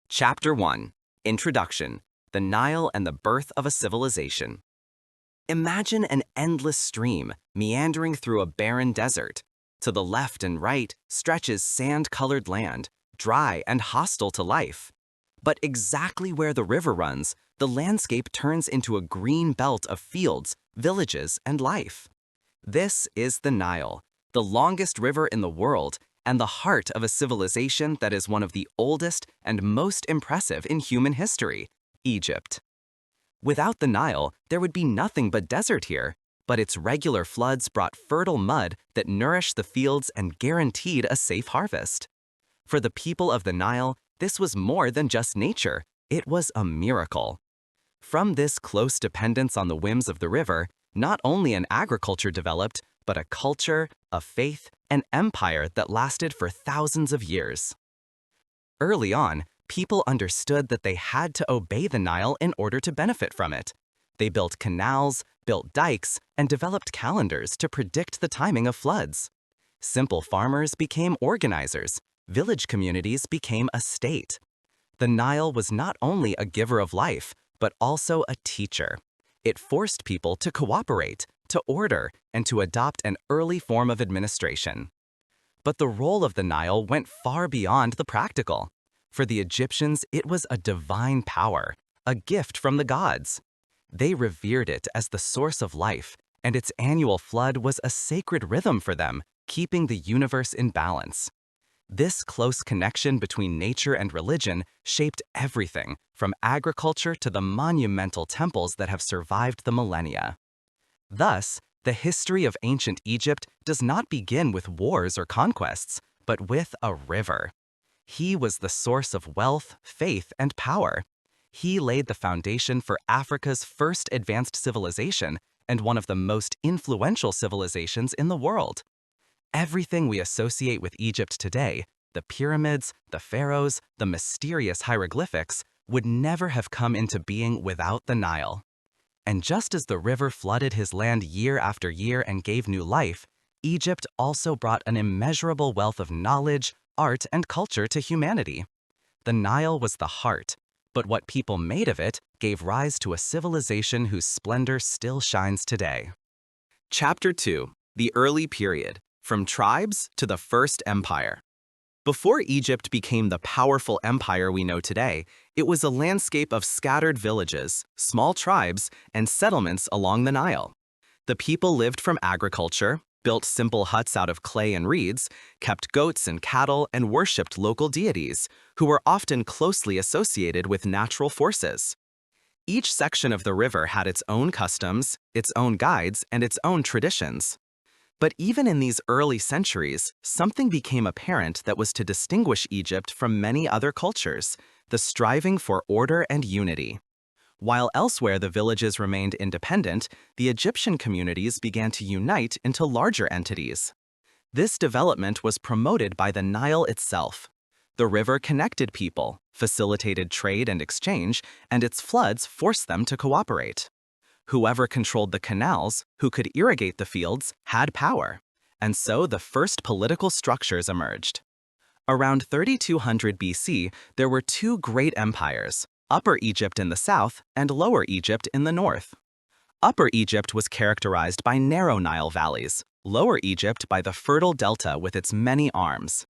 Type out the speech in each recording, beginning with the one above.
Chapter 1. Introduction. The Nile and the Birth of a Civilization. Imagine an endless stream meandering through a barren desert. To the left and right stretches sand-colored land, dry and hostile to life. But exactly where the river runs, the landscape turns into a green belt of fields, villages, and life. This is the Nile, the longest river in the world, and the heart of a civilization that is one of the oldest and most impressive in human history, Egypt. Without the Nile, there would be nothing but desert here, but its regular floods brought fertile mud that nourished the fields and guaranteed a safe harvest. For the people of the Nile, this was more than just nature, it was a miracle. From this close dependence on the whims of the river, not only an agriculture developed, but a culture, a faith, an empire that lasted for thousands of years. Early on, people understood that they had to obey the Nile in order to benefit from it. They built canals, built dikes, and developed calendars to predict the timing of floods. Simple farmers became organizers. Village communities became a state. The Nile was not only a giver of life, but also a teacher. It forced people to cooperate, to order, and to adopt an early form of administration. But the role of the Nile went far beyond the practical. For the Egyptians, it was a divine power, a gift from the gods. They revered it as the source of life, and its annual flood was a sacred rhythm for them, keeping the universe in balance. This close connection between nature and religion shaped everything, from agriculture to the monumental temples that have survived the millennia. Thus, the history of ancient Egypt does not begin with wars or conquests, but with a river. He was the source of wealth, faith, and power. He laid the foundation for Africa's first advanced civilization and one of the most influential civilizations in the world. Everything we associate with Egypt today, the pyramids, the pharaohs, the mysterious hieroglyphics, would never have come into being without the Nile. And just as the river flooded his land year after year and gave new life, Egypt also brought an immeasurable wealth of knowledge, art, and culture to humanity. The Nile was the heart, but what people made of it gave rise to a civilization whose splendor still shines today. Chapter 2. The Early Period. From Tribes to the First Empire. Before Egypt became the powerful empire we know today, it was a landscape of scattered villages, small tribes, and settlements along the Nile. The people lived from agriculture, built simple huts out of clay and reeds, kept goats and cattle, and worshipped local deities, who were often closely associated with natural forces. Each section of the river had its own customs, its own guides, and its own traditions. But even in these early centuries, something became apparent that was to distinguish Egypt from many other cultures: the striving for order and unity. While elsewhere the villages remained independent, the Egyptian communities began to unite into larger entities. This development was promoted by the Nile itself. The river connected people, facilitated trade and exchange, and its floods forced them to cooperate. Whoever controlled the canals, who could irrigate the fields, had power, and so the first political structures emerged. Around 3200 BC, there were two great empires, Upper Egypt in the south and Lower Egypt in the north. Upper Egypt was characterized by narrow Nile valleys, Lower Egypt by the fertile delta with its many arms.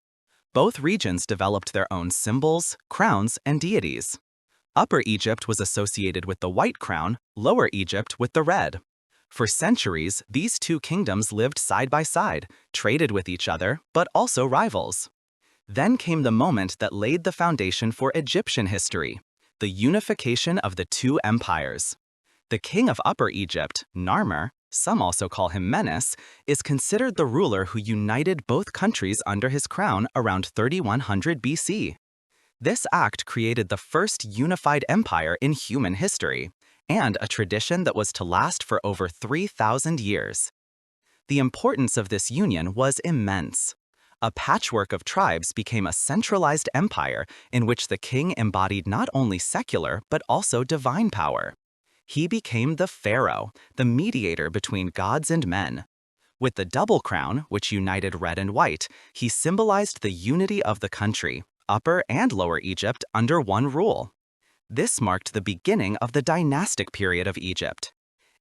Both regions developed their own symbols, crowns, and deities. Upper Egypt was associated with the white crown, Lower Egypt with the red. For centuries, these two kingdoms lived side by side, traded with each other, but also rivals. Then came the moment that laid the foundation for Egyptian history: the unification of the two empires. The king of Upper Egypt, Narmer, some also call him Menes, is considered the ruler who united both countries under his crown around 3100 BC. This act created the first unified empire in human history, and a tradition that was to last for over 3,000 years. The importance of this union was immense. A patchwork of tribes became a centralized empire in which the king embodied not only secular but also divine power. He became the pharaoh, the mediator between gods and men. With the double crown, which united red and white, he symbolized the unity of the country, Upper and Lower Egypt under one rule. This marked the beginning of the dynastic period of Egypt.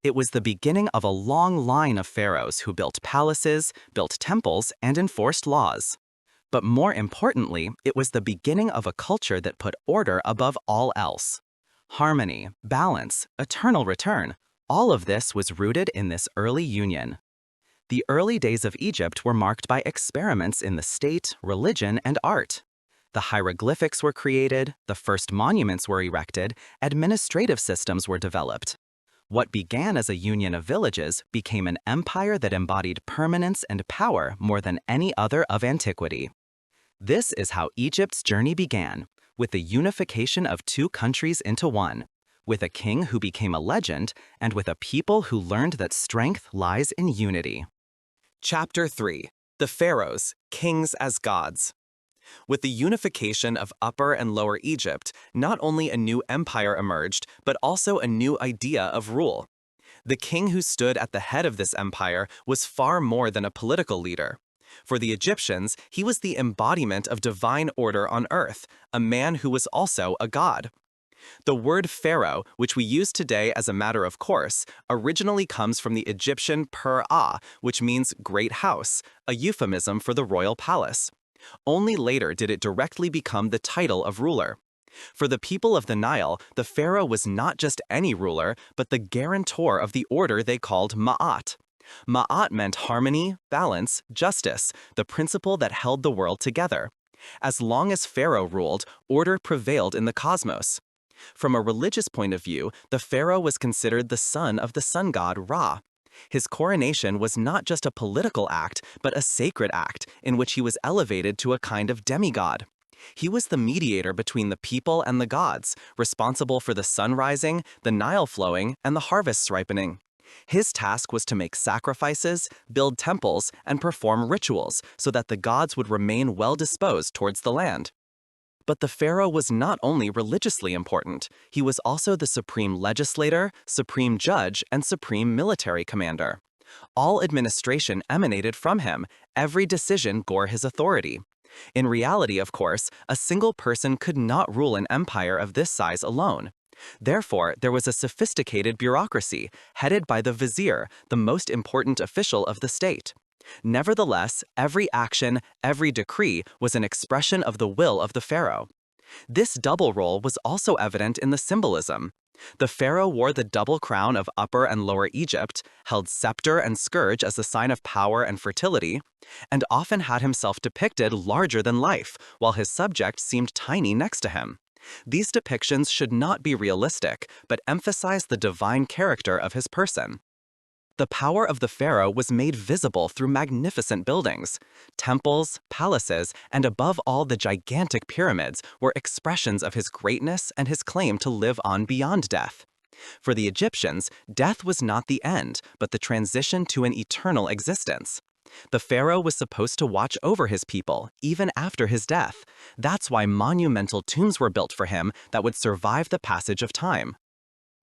It was the beginning of a long line of pharaohs who built palaces, built temples, and enforced laws. But more importantly, it was the beginning of a culture that put order above all else. Harmony, balance, eternal return, all of this was rooted in this early union. The early days of Egypt were marked by experiments in the state, religion, and art. The hieroglyphics were created, the first monuments were erected, administrative systems were developed. What began as a union of villages became an empire that embodied permanence and power more than any other of antiquity. This is how Egypt's journey began, with the unification of two countries into one, with a king who became a legend, and with a people who learned that strength lies in unity. Chapter 3. The Pharaohs, Kings as Gods. With the unification of Upper and Lower Egypt, not only a new empire emerged, but also a new idea of rule. The king who stood at the head of this empire was far more than a political leader. For the Egyptians, he was the embodiment of divine order on earth, a man who was also a god. The word pharaoh, which we use today as a matter of course, originally comes from the Egyptian per-ah, which means great house, a euphemism for the royal palace. Only later did it directly become the title of ruler. For the people of the Nile, the pharaoh was not just any ruler, but the guarantor of the order they called Ma'at. Ma'at meant harmony, balance, justice, the principle that held the world together. As long as pharaoh ruled, order prevailed in the cosmos. From a religious point of view, the pharaoh was considered the son of the sun god Ra. His coronation was not just a political act, but a sacred act in which he was elevated to a kind of demigod. He was the mediator between the people and the gods, responsible for the sun rising, the Nile flowing, and the harvests ripening. His task was to make sacrifices, build temples, and perform rituals so that the gods would remain well-disposed towards the land. But the pharaoh was not only religiously important, he was also the supreme legislator, supreme judge, and supreme military commander. All administration emanated from him, every decision bore his authority. In reality, of course, a single person could not rule an empire of this size alone. Therefore, there was a sophisticated bureaucracy, headed by the vizier, the most important official of the state. Nevertheless, every action, every decree was an expression of the will of the pharaoh. This double role was also evident in the symbolism. The pharaoh wore the double crown of Upper and Lower Egypt, held scepter and scourge as a sign of power and fertility, and often had himself depicted larger than life, while his subjects seemed tiny next to him. These depictions should not be realistic, but emphasize the divine character of his person. The power of the pharaoh was made visible through magnificent buildings. Temples, palaces, and above all the gigantic pyramids were expressions of his greatness and his claim to live on beyond death. For the Egyptians, death was not the end, but the transition to an eternal existence. The pharaoh was supposed to watch over his people, even after his death. That's why monumental tombs were built for him that would survive the passage of time.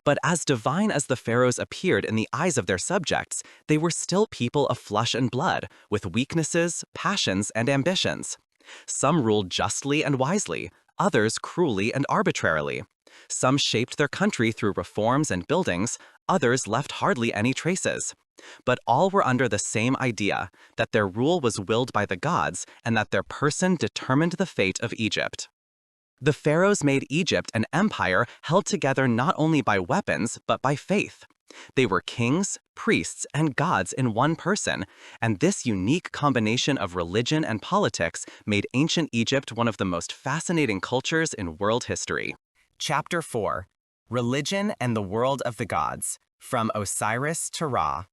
But as divine as the pharaohs appeared in the eyes of their subjects, they were still people of flesh and blood, with weaknesses, passions, and ambitions. Some ruled justly and wisely, others cruelly and arbitrarily. Some shaped their country through reforms and buildings, others left hardly any traces. But all were under the same idea, that their rule was willed by the gods and that their person determined the fate of Egypt. The pharaohs made Egypt an empire held together not only by weapons, but by faith. They were kings, priests, and gods in one person, and this unique combination of religion and politics made ancient Egypt one of the most fascinating cultures in world history. Chapter 4. Religion and the World of the Gods, from Osiris to Ra.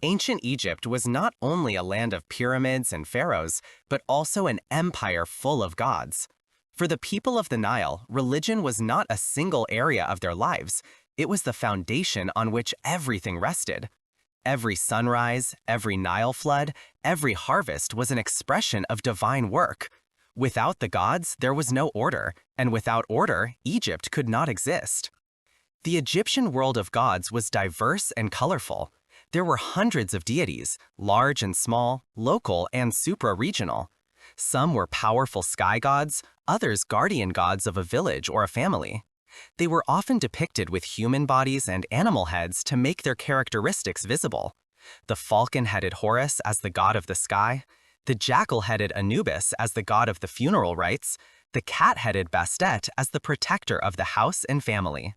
Ancient Egypt was not only a land of pyramids and pharaohs, but also an empire full of gods. For the people of the Nile, religion was not a single area of their lives. It was the foundation on which everything rested. Every sunrise, every Nile flood, every harvest was an expression of divine work. Without the gods, there was no order, and without order, Egypt could not exist. The Egyptian world of gods was diverse and colorful. There were hundreds of deities, large and small, local and supra-regional. Some were powerful sky gods, others guardian gods of a village or a family. They were often depicted with human bodies and animal heads to make their characteristics visible. The falcon-headed Horus as the god of the sky, the jackal-headed Anubis as the god of the funeral rites, the cat-headed Bastet as the protector of the house and family.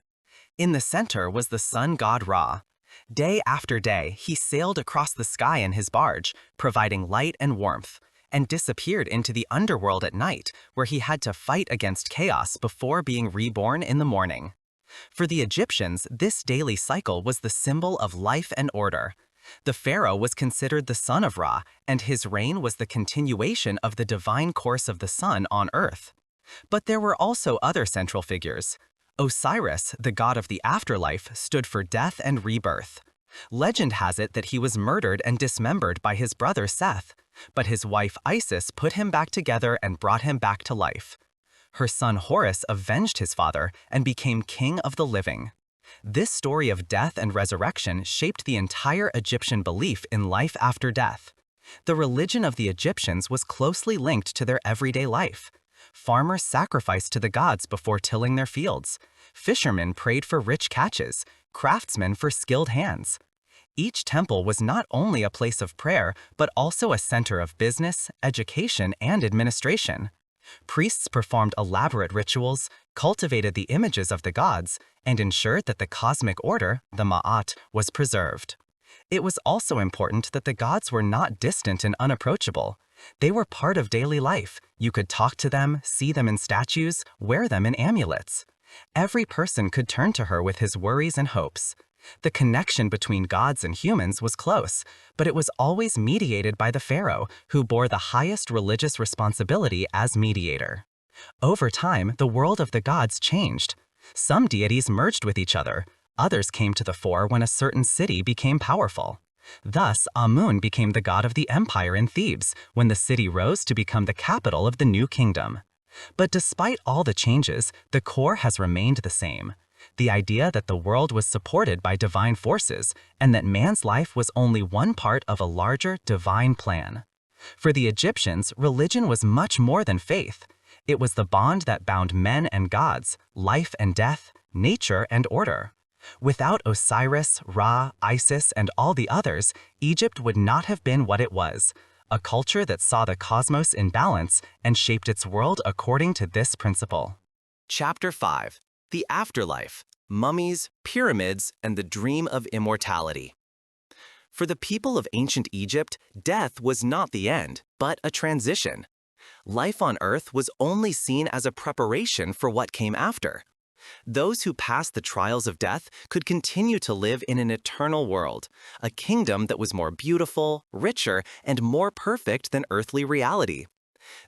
In the center was the sun god Ra. Day after day, he sailed across the sky in his barge, providing light and warmth, and disappeared into the underworld at night, where he had to fight against chaos before being reborn in the morning. For the Egyptians, this daily cycle was the symbol of life and order. The pharaoh was considered the son of Ra, and his reign was the continuation of the divine course of the sun on earth. But there were also other central figures. Osiris, the god of the afterlife, stood for death and rebirth. Legend has it that he was murdered and dismembered by his brother Seth, but his wife Isis put him back together and brought him back to life. Her son Horus avenged his father and became king of the living. This story of death and resurrection shaped the entire Egyptian belief in life after death. The religion of the Egyptians was closely linked to their everyday life. Farmers sacrificed to the gods before tilling their fields. Fishermen prayed for rich catches, craftsmen for skilled hands. Each temple was not only a place of prayer, but also a center of business, education, and administration. Priests performed elaborate rituals, cultivated the images of the gods, and ensured that the cosmic order, the Ma'at, was preserved. It was also important that the gods were not distant and unapproachable. They were part of daily life. You could talk to them, see them in statues, wear them in amulets. Every person could turn to her with his worries and hopes. The connection between gods and humans was close, but it was always mediated by the pharaoh, who bore the highest religious responsibility as mediator. Over time, the world of the gods changed. Some deities merged with each other. Others came to the fore when a certain city became powerful. Thus, Amun became the god of the empire in Thebes when the city rose to become the capital of the new kingdom. But despite all the changes, the core has remained the same. The idea that the world was supported by divine forces and that man's life was only one part of a larger divine plan. For the Egyptians, religion was much more than faith. It was the bond that bound men and gods, life and death, nature and order. Without Osiris, Ra, Isis, and all the others, Egypt would not have been what it was, a culture that saw the cosmos in balance and shaped its world according to this principle. Chapter 5. The Afterlife, Mummies, Pyramids, and the Dream of Immortality. For the people of ancient Egypt, death was not the end, but a transition. Life on Earth was only seen as a preparation for what came after. Those who passed the trials of death could continue to live in an eternal world, a kingdom that was more beautiful, richer, and more perfect than earthly reality.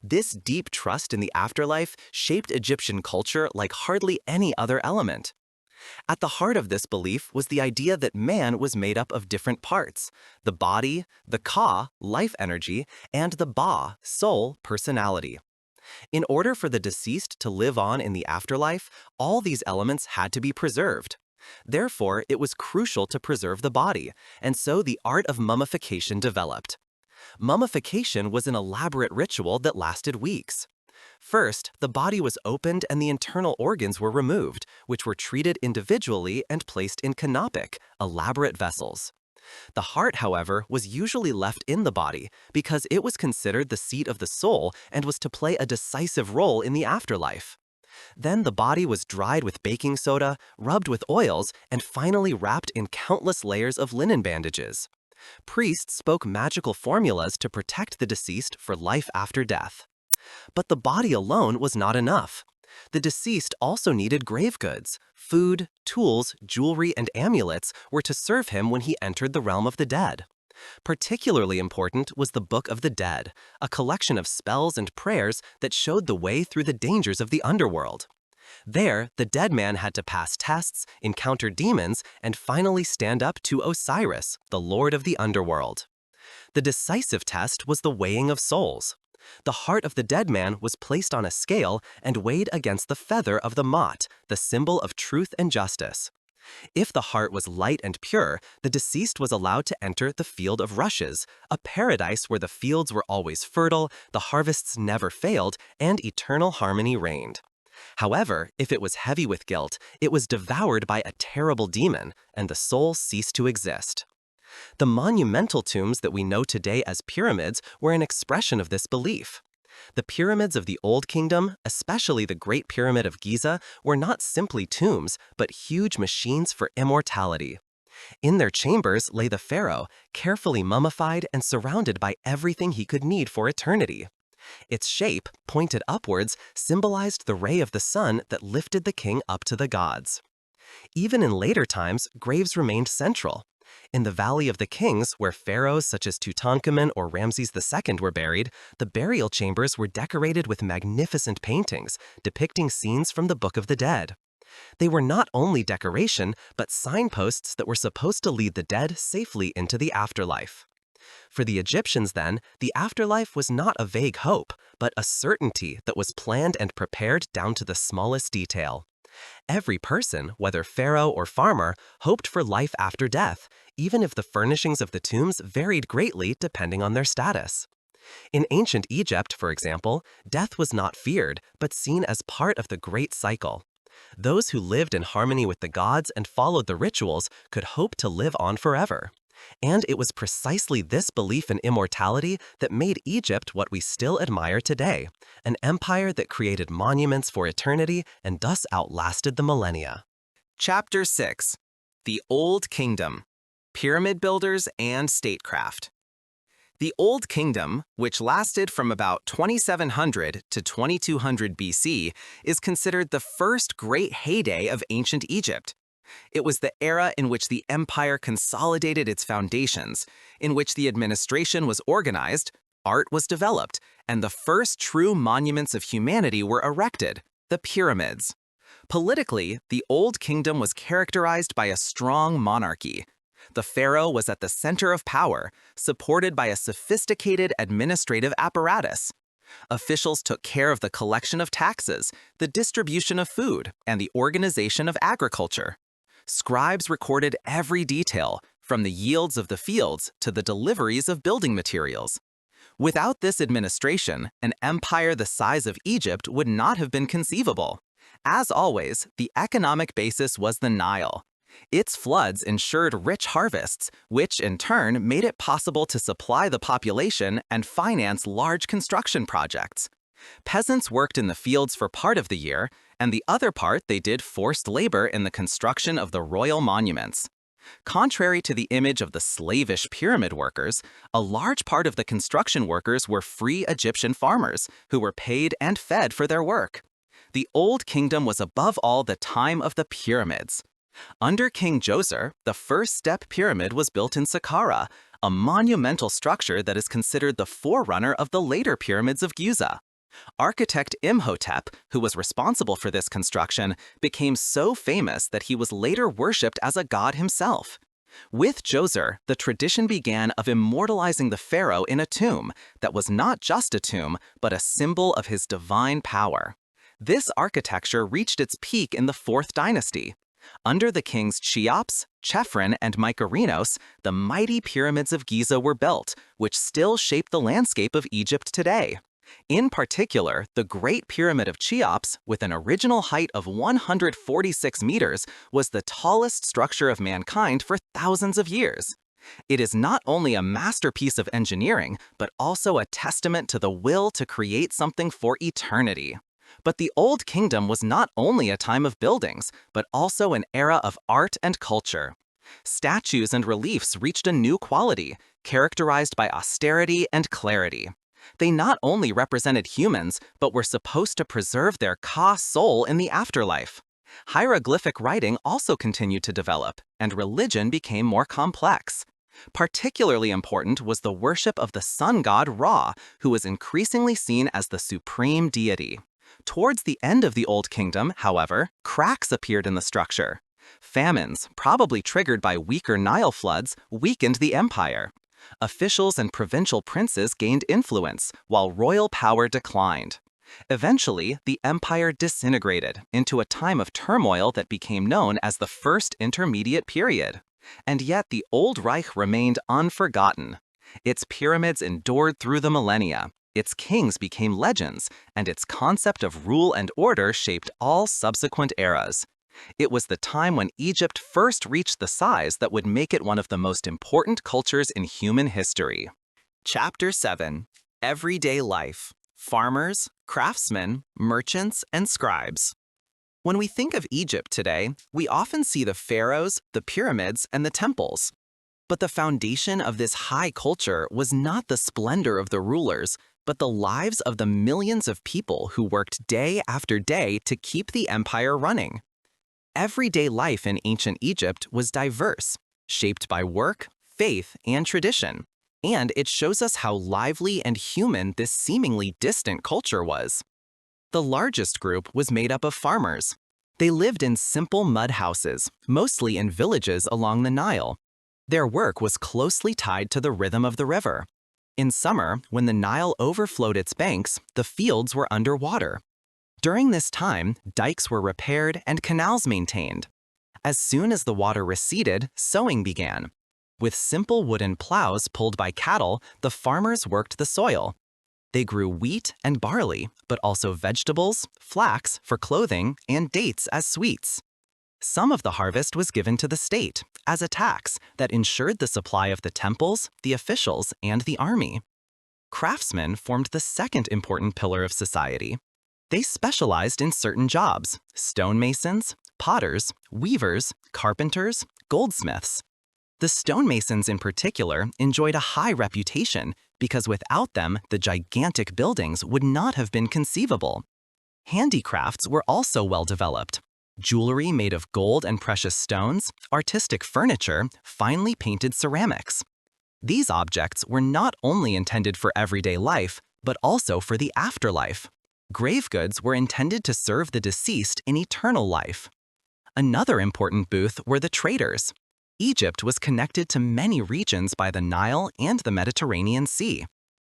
This deep trust in the afterlife shaped Egyptian culture like hardly any other element. At the heart of this belief was the idea that man was made up of different parts: the body, the ka, life energy, and the ba, soul, personality. In order for the deceased to live on in the afterlife, all these elements had to be preserved. Therefore, it was crucial to preserve the body, and so the art of mummification developed. Mummification was an elaborate ritual that lasted weeks. First, the body was opened and the internal organs were removed, which were treated individually and placed in canopic, elaborate vessels. The heart, however, was usually left in the body because it was considered the seat of the soul and was to play a decisive role in the afterlife. Then the body was dried with baking soda, rubbed with oils, and finally wrapped in countless layers of linen bandages. Priests spoke magical formulas to protect the deceased for life after death. But the body alone was not enough. The deceased also needed grave goods. Food, tools, jewelry, and amulets were to serve him when he entered the realm of the dead. Particularly important was the Book of the Dead, a collection of spells and prayers that showed the way through the dangers of the underworld. There, the dead man had to pass tests, encounter demons, and finally stand up to Osiris, the lord of the underworld. The decisive test was the weighing of souls. The heart of the dead man was placed on a scale and weighed against the feather of the Ma'at, the symbol of truth and justice. If the heart was light and pure, the deceased was allowed to enter the field of rushes, a paradise where the fields were always fertile, the harvests never failed, and eternal harmony reigned. However, if it was heavy with guilt, it was devoured by a terrible demon, and the soul ceased to exist. The monumental tombs that we know today as pyramids were an expression of this belief. The pyramids of the Old Kingdom, especially the Great Pyramid of Giza, were not simply tombs, but huge machines for immortality. In their chambers lay the pharaoh, carefully mummified and surrounded by everything he could need for eternity. Its shape, pointed upwards, symbolized the ray of the sun that lifted the king up to the gods. Even in later times, graves remained central. In the Valley of the Kings, where pharaohs such as Tutankhamun or Ramses II were buried, the burial chambers were decorated with magnificent paintings depicting scenes from the Book of the Dead. They were not only decoration, but signposts that were supposed to lead the dead safely into the afterlife. For the Egyptians, then, the afterlife was not a vague hope, but a certainty that was planned and prepared down to the smallest detail. Every person, whether pharaoh or farmer, hoped for life after death, even if the furnishings of the tombs varied greatly depending on their status. In ancient Egypt, for example, death was not feared, but seen as part of the great cycle. Those who lived in harmony with the gods and followed the rituals could hope to live on forever. And it was precisely this belief in immortality that made Egypt what we still admire today, an empire that created monuments for eternity and thus outlasted the millennia. Chapter 6. The Old Kingdom: Pyramid Builders and Statecraft. The Old Kingdom, which lasted from about 2700 to 2200 BC, is considered the first great heyday of ancient Egypt. It was the era in which the empire consolidated its foundations, in which the administration was organized, art was developed, and the first true monuments of humanity were erected, the pyramids. Politically, the Old Kingdom was characterized by a strong monarchy. The pharaoh was at the center of power, supported by a sophisticated administrative apparatus. Officials took care of the collection of taxes, the distribution of food, and the organization of agriculture. Scribes recorded every detail, from the yields of the fields to the deliveries of building materials. Without this administration, an empire the size of Egypt would not have been conceivable. As always, the economic basis was the Nile. Its floods ensured rich harvests, which in turn made it possible to supply the population and finance large construction projects. Peasants worked in the fields for part of the year, and the other part they did forced labor in the construction of the royal monuments. Contrary to the image of the slavish pyramid workers, a large part of the construction workers were free Egyptian farmers who were paid and fed for their work. The Old Kingdom was above all the time of the pyramids. Under King Djoser, the first step pyramid was built in Saqqara, a monumental structure that is considered the forerunner of the later pyramids of Giza. Architect Imhotep, who was responsible for this construction, became so famous that he was later worshipped as a god himself. With Djoser, the tradition began of immortalizing the pharaoh in a tomb that was not just a tomb, but a symbol of his divine power. This architecture reached its peak in the 4th dynasty. Under the kings Cheops, Chephren, and Mykerinos, the mighty pyramids of Giza were built, which still shape the landscape of Egypt today. In particular, the Great Pyramid of Cheops, with an original height of 146 meters, was the tallest structure of mankind for thousands of years. It is not only a masterpiece of engineering, but also a testament to the will to create something for eternity. But the Old Kingdom was not only a time of buildings, but also an era of art and culture. Statues and reliefs reached a new quality, characterized by austerity and clarity. They not only represented humans, but were supposed to preserve their Ka soul in the afterlife. Hieroglyphic writing also continued to develop, and religion became more complex. Particularly important was the worship of the sun god Ra, who was increasingly seen as the supreme deity. Towards the end of the Old Kingdom, however, cracks appeared in the structure. Famines, probably triggered by weaker Nile floods, weakened the empire. Officials and provincial princes gained influence, while royal power declined. Eventually, the empire disintegrated into a time of turmoil that became known as the First Intermediate Period. And yet the Old Reich remained unforgotten. Its pyramids endured through the millennia, its kings became legends, and its concept of rule and order shaped all subsequent eras. It was the time when Egypt first reached the size that would make it one of the most important cultures in human history. Chapter 7: Everyday Life. Farmers, craftsmen, merchants, and scribes. When we think of Egypt today, we often see the pharaohs, the pyramids, and the temples. But the foundation of this high culture was not the splendor of the rulers, but the lives of the millions of people who worked day after day to keep the empire running. Everyday life in ancient Egypt was diverse, shaped by work, faith, and tradition. And it shows us how lively and human this seemingly distant culture was. The largest group was made up of farmers. They lived in simple mud houses, mostly in villages along the Nile. Their work was closely tied to the rhythm of the river. In summer, when the Nile overflowed its banks, the fields were underwater. During this time, dikes were repaired and canals maintained. As soon as the water receded, sowing began. With simple wooden plows pulled by cattle, the farmers worked the soil. They grew wheat and barley, but also vegetables, flax for clothing, and dates as sweets. Some of the harvest was given to the state as a tax that ensured the supply of the temples, the officials, and the army. Craftsmen formed the second important pillar of society. They specialized in certain jobs: stonemasons, potters, weavers, carpenters, goldsmiths. The stonemasons in particular enjoyed a high reputation because without them, the gigantic buildings would not have been conceivable. Handicrafts were also well developed. Jewelry made of gold and precious stones, artistic furniture, finely painted ceramics. These objects were not only intended for everyday life, but also for the afterlife. Grave goods were intended to serve the deceased in eternal life. Another important booth were the traders. Egypt was connected to many regions by the Nile and the Mediterranean Sea.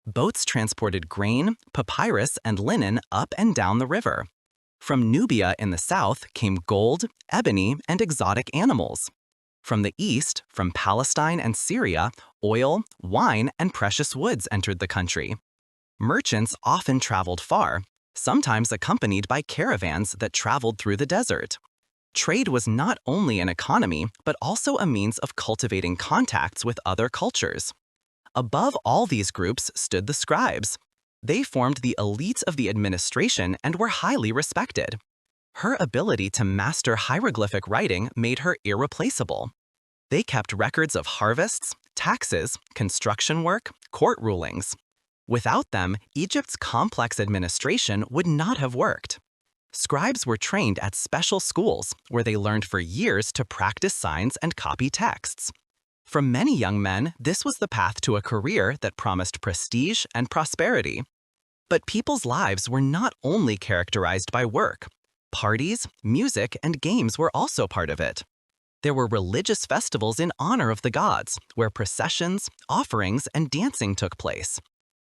Boats transported grain, papyrus, and linen up and down the river. From Nubia in the south came gold, ebony, and exotic animals. From the east, from Palestine and Syria, oil, wine, and precious woods entered the country. Merchants often traveled far, sometimes accompanied by caravans that traveled through the desert. Trade was not only an economy, but also a means of cultivating contacts with other cultures. Above all these groups stood the scribes. They formed the elite of the administration and were highly respected. Her ability to master hieroglyphic writing made her irreplaceable. They kept records of harvests, taxes, construction work, court rulings. Without them, Egypt's complex administration would not have worked. Scribes were trained at special schools where they learned for years to practice signs and copy texts. For many young men, this was the path to a career that promised prestige and prosperity. But people's lives were not only characterized by work. Parties, music, and games were also part of it. There were religious festivals in honor of the gods, where processions, offerings, and dancing took place.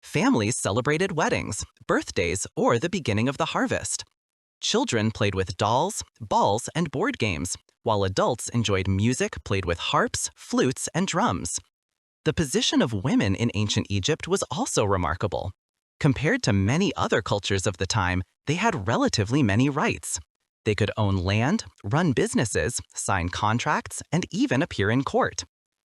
Families celebrated weddings, birthdays, or the beginning of the harvest. Children played with dolls, balls, and board games, while adults enjoyed music played with harps, flutes, and drums. The position of women in ancient Egypt was also remarkable. Compared to many other cultures of the time, they had relatively many rights. They could own land, run businesses, sign contracts, and even appear in court.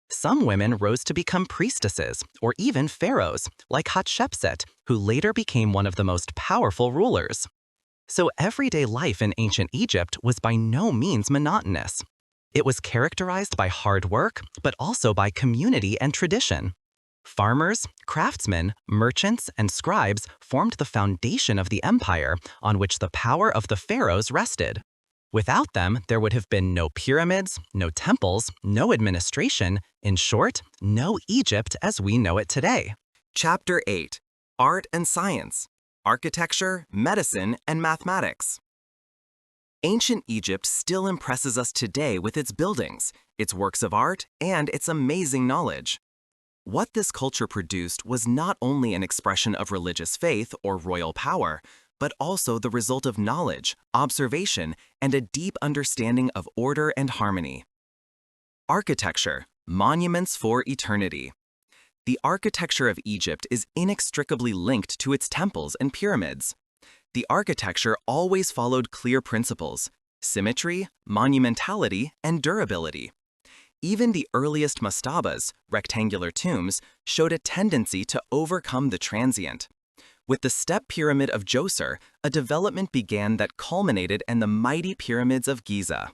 Some women rose to become priestesses, or even pharaohs, like Hatshepsut, who later became one of the most powerful rulers. So everyday life in ancient Egypt was by no means monotonous. It was characterized by hard work, but also by community and tradition. Farmers, craftsmen, merchants, and scribes formed the foundation of the empire on which the power of the pharaohs rested. Without them, there would have been no pyramids, no temples, no administration, in short, no Egypt as we know it today. Chapter 8: Art and Science. Architecture, medicine, and mathematics. Ancient Egypt still impresses us today with its buildings, its works of art, and its amazing knowledge. What this culture produced was not only an expression of religious faith or royal power, but also the result of knowledge, observation, and a deep understanding of order and harmony. Architecture, monuments for eternity. The architecture of Egypt is inextricably linked to its temples and pyramids. The architecture always followed clear principles: symmetry, monumentality, and durability. Even the earliest mastabas, rectangular tombs, showed a tendency to overcome the transient. With the step pyramid of Djoser, a development began that culminated in the mighty pyramids of Giza.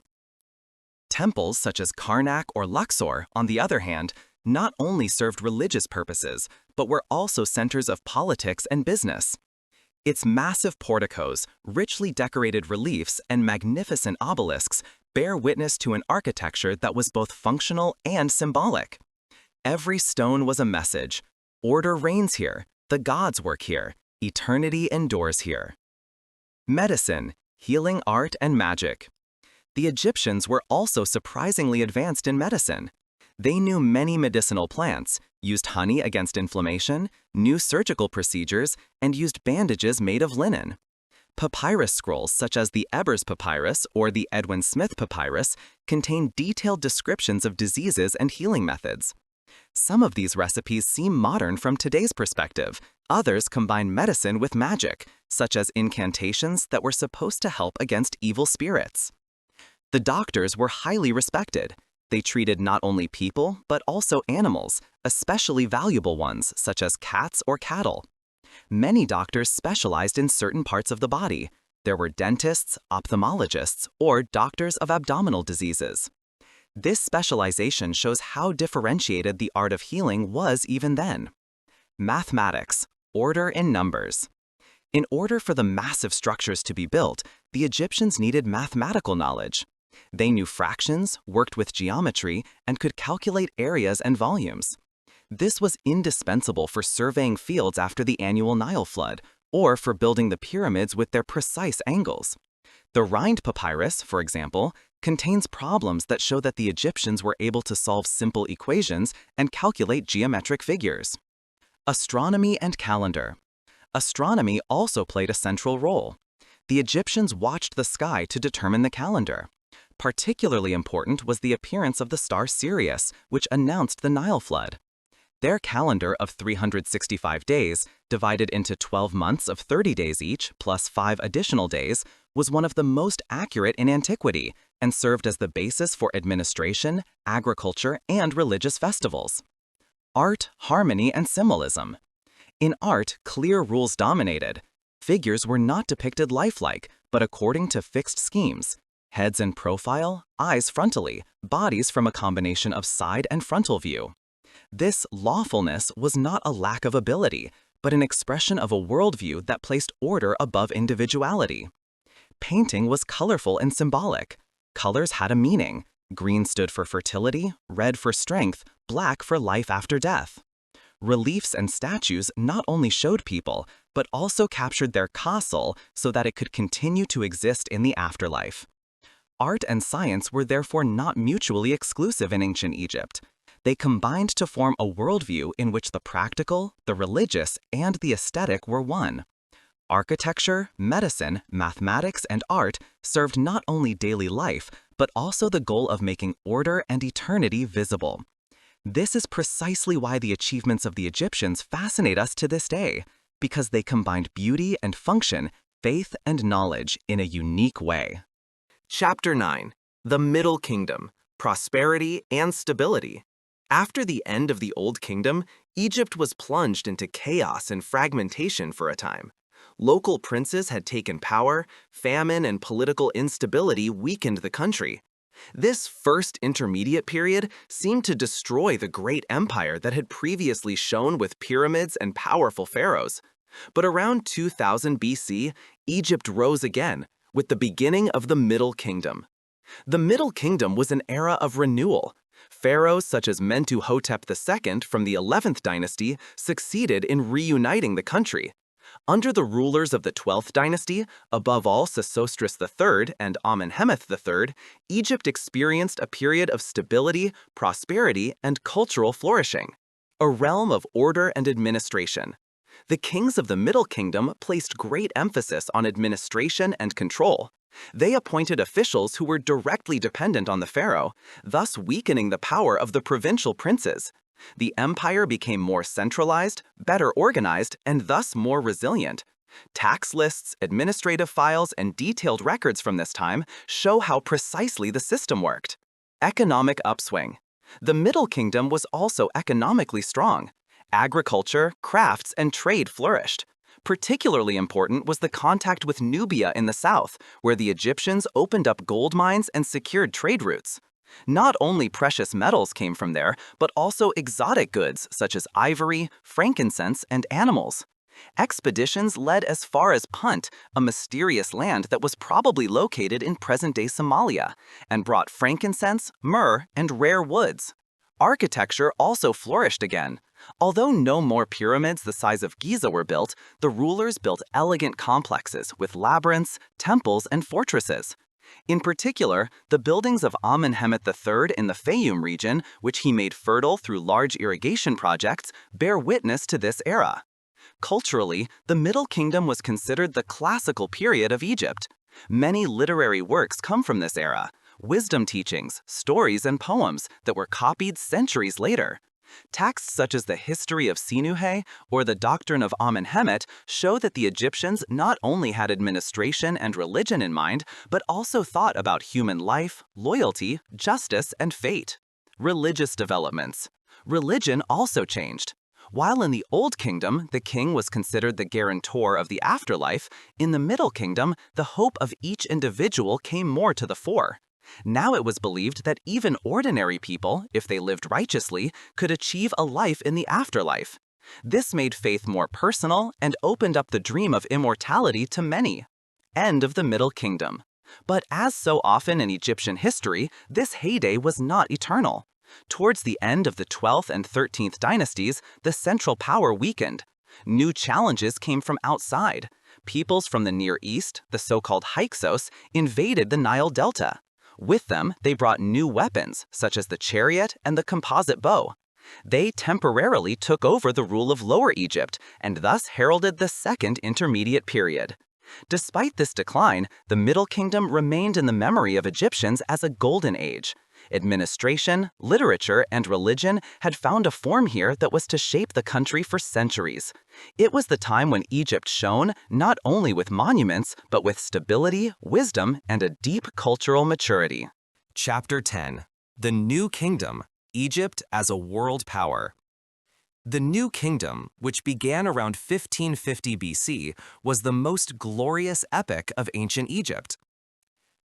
Temples such as Karnak or Luxor, on the other hand, not only served religious purposes, but were also centers of politics and business. Its massive porticos, richly decorated reliefs, and magnificent obelisks bear witness to an architecture that was both functional and symbolic. Every stone was a message. Order reigns here, the gods work here, eternity endures here. Medicine, healing art, and magic. The Egyptians were also surprisingly advanced in medicine. They knew many medicinal plants, used honey against inflammation, knew surgical procedures, and used bandages made of linen. Papyrus scrolls such as the Ebers Papyrus or the Edwin Smith Papyrus contain detailed descriptions of diseases and healing methods. Some of these recipes seem modern from today's perspective. Others combine medicine with magic, such as incantations that were supposed to help against evil spirits. The doctors were highly respected. They treated not only people, but also animals, especially valuable ones such as cats or cattle. Many doctors specialized in certain parts of the body. There were dentists, ophthalmologists, or doctors of abdominal diseases. This specialization shows how differentiated the art of healing was even then. Mathematics, order in numbers. In order for the massive structures to be built, the Egyptians needed mathematical knowledge. They knew fractions, worked with geometry, and could calculate areas and volumes. This was indispensable for surveying fields after the annual Nile flood, or for building the pyramids with their precise angles. The Rind Papyrus, for example, contains problems that show that the Egyptians were able to solve simple equations and calculate geometric figures. Astronomy and calendar. Astronomy also played a central role. The Egyptians watched the sky to determine the calendar. Particularly important was the appearance of the star Sirius, which announced the Nile flood. Their calendar of 365 days, divided into 12 months of 30 days each, plus 5 additional days, was one of the most accurate in antiquity and served as the basis for administration, agriculture, and religious festivals. Art, harmony, and symbolism. In art, clear rules dominated. Figures were not depicted lifelike, but according to fixed schemes. Heads in profile, eyes frontally, bodies from a combination of side and frontal view. This lawfulness was not a lack of ability, but an expression of a worldview that placed order above individuality. Painting was colorful and symbolic. Colors had a meaning. Green stood for fertility, red for strength, black for life after death. Reliefs and statues not only showed people, but also captured their castle so that it could continue to exist in the afterlife. Art and science were therefore not mutually exclusive in ancient Egypt. They combined to form a worldview in which the practical, the religious, and the aesthetic were one. Architecture, medicine, mathematics, and art served not only daily life, but also the goal of making order and eternity visible. This is precisely why the achievements of the Egyptians fascinate us to this day, because they combined beauty and function, faith and knowledge in a unique way. Chapter 9. The Middle Kingdom, Prosperity and Stability. After the end of the Old Kingdom, Egypt was plunged into chaos and fragmentation for a time. Local princes had taken power, famine and political instability weakened the country. This first intermediate period seemed to destroy the great empire that had previously shone with pyramids and powerful pharaohs. But around 2000 BC, Egypt rose again, with the beginning of the Middle Kingdom. The Middle Kingdom was an era of renewal. Pharaohs such as Mentuhotep II from the 11th dynasty succeeded in reuniting the country. Under the rulers of the 12th dynasty, above all Sesostris III and Amenhotep III, Egypt experienced a period of stability, prosperity, and cultural flourishing. A realm of order and administration. The kings of the Middle Kingdom placed great emphasis on administration and control. They appointed officials who were directly dependent on the pharaoh, thus weakening the power of the provincial princes. The empire became more centralized, better organized, and thus more resilient. Tax lists, administrative files, and detailed records from this time show how precisely the system worked. Economic upswing. The Middle Kingdom was also economically strong. Agriculture, crafts, and trade flourished. Particularly important was the contact with Nubia in the south, where the Egyptians opened up gold mines and secured trade routes. Not only precious metals came from there, but also exotic goods such as ivory, frankincense, and animals. Expeditions led as far as Punt, a mysterious land that was probably located in present-day Somalia, and brought frankincense, myrrh, and rare woods. Architecture also flourished again. Although no more pyramids the size of Giza were built, the rulers built elegant complexes with labyrinths, temples, and fortresses. In particular, the buildings of Amenemhet III in the Fayum region, which he made fertile through large irrigation projects, bear witness to this era. Culturally, the Middle Kingdom was considered the classical period of Egypt. Many literary works come from this era, wisdom teachings, stories, and poems that were copied centuries later. Texts such as the History of Sinuhe or the Doctrine of Amenemhet show that the Egyptians not only had administration and religion in mind, but also thought about human life, loyalty, justice, and fate. Religious developments. Religion also changed. While in the Old Kingdom, the king was considered the guarantor of the afterlife, in the Middle Kingdom, the hope of each individual came more to the fore. Now it was believed that even ordinary people, if they lived righteously, could achieve a life in the afterlife. This made faith more personal and opened up the dream of immortality to many. End of the Middle Kingdom. But as so often in Egyptian history, this heyday was not eternal. Towards the end of the 12th and 13th dynasties, the central power weakened. New challenges came from outside. Peoples from the Near East, the so-called Hyksos, invaded the Nile Delta. With them, they brought new weapons, such as the chariot and the composite bow. They temporarily took over the rule of Lower Egypt and thus heralded the Second Intermediate Period. Despite this decline, the Middle Kingdom remained in the memory of Egyptians as a golden age. Administration, literature, and religion had found a form here that was to shape the country for centuries. It was the time when Egypt shone not only with monuments, but with stability, wisdom, and a deep cultural maturity. Chapter 10. The New Kingdom, Egypt as a World Power. The New Kingdom, which began around 1550 BC, was the most glorious epoch of ancient Egypt.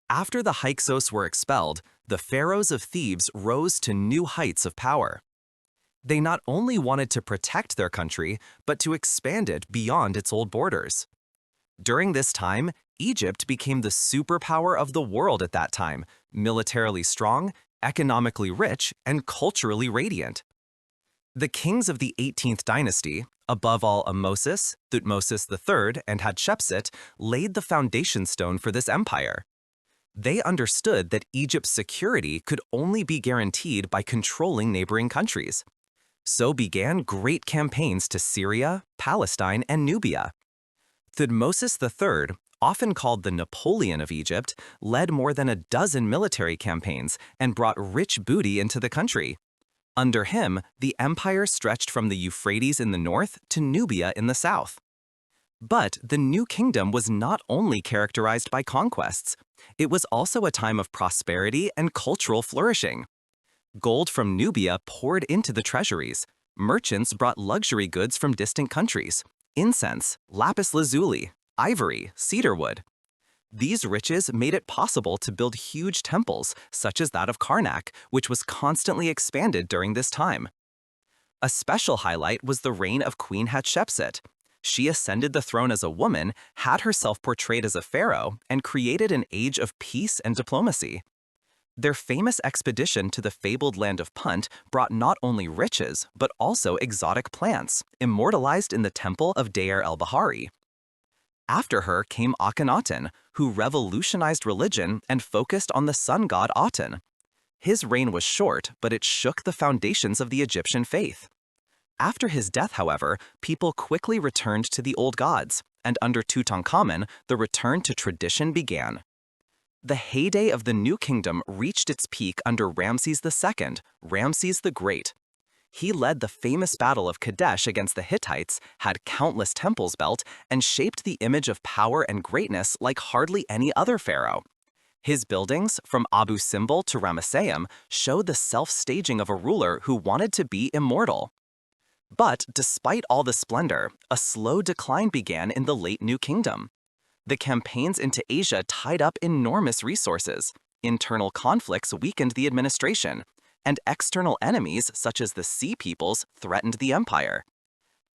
After the Hyksos were expelled, the pharaohs of Thebes rose to new heights of power. They not only wanted to protect their country, but to expand it beyond its old borders. During this time, Egypt became the superpower of the world at that time, militarily strong, economically rich, and culturally radiant. The kings of the 18th dynasty, above all Ahmosis, Thutmosis III, and Hatshepsut, laid the foundation stone for this empire. They understood that Egypt's security could only be guaranteed by controlling neighboring countries. So began great campaigns to Syria, Palestine, and Nubia. Thutmosis III, often called the Napoleon of Egypt, led more than a dozen military campaigns and brought rich booty into the country. Under him, the empire stretched from the Euphrates in the north to Nubia in the south. But the New Kingdom was not only characterized by conquests. It was also a time of prosperity and cultural flourishing. Gold from Nubia poured into the treasuries. Merchants brought luxury goods from distant countries: incense, lapis lazuli, ivory, cedarwood. These riches made it possible to build huge temples, such as that of Karnak, which was constantly expanded during this time. A special highlight was the reign of Queen Hatshepsut. She ascended the throne as a woman, had herself portrayed as a pharaoh, and created an age of peace and diplomacy. Their famous expedition to the fabled land of Punt brought not only riches, but also exotic plants, immortalized in the temple of Deir el-Bahari. After her came Akhenaten, who revolutionized religion and focused on the sun god Aten. His reign was short, but it shook the foundations of the Egyptian faith. After his death, however, people quickly returned to the old gods, and under Tutankhamun, the return to tradition began. The heyday of the New Kingdom reached its peak under Ramses II, Ramses the Great. He led the famous Battle of Kadesh against the Hittites, had countless temples built, and shaped the image of power and greatness like hardly any other pharaoh. His buildings, from Abu Simbel to Ramesseum, showed the self-staging of a ruler who wanted to be immortal. But despite all the splendor, a slow decline began in the late New Kingdom. The campaigns into Asia tied up enormous resources, internal conflicts weakened the administration, and external enemies such as the Sea Peoples threatened the empire.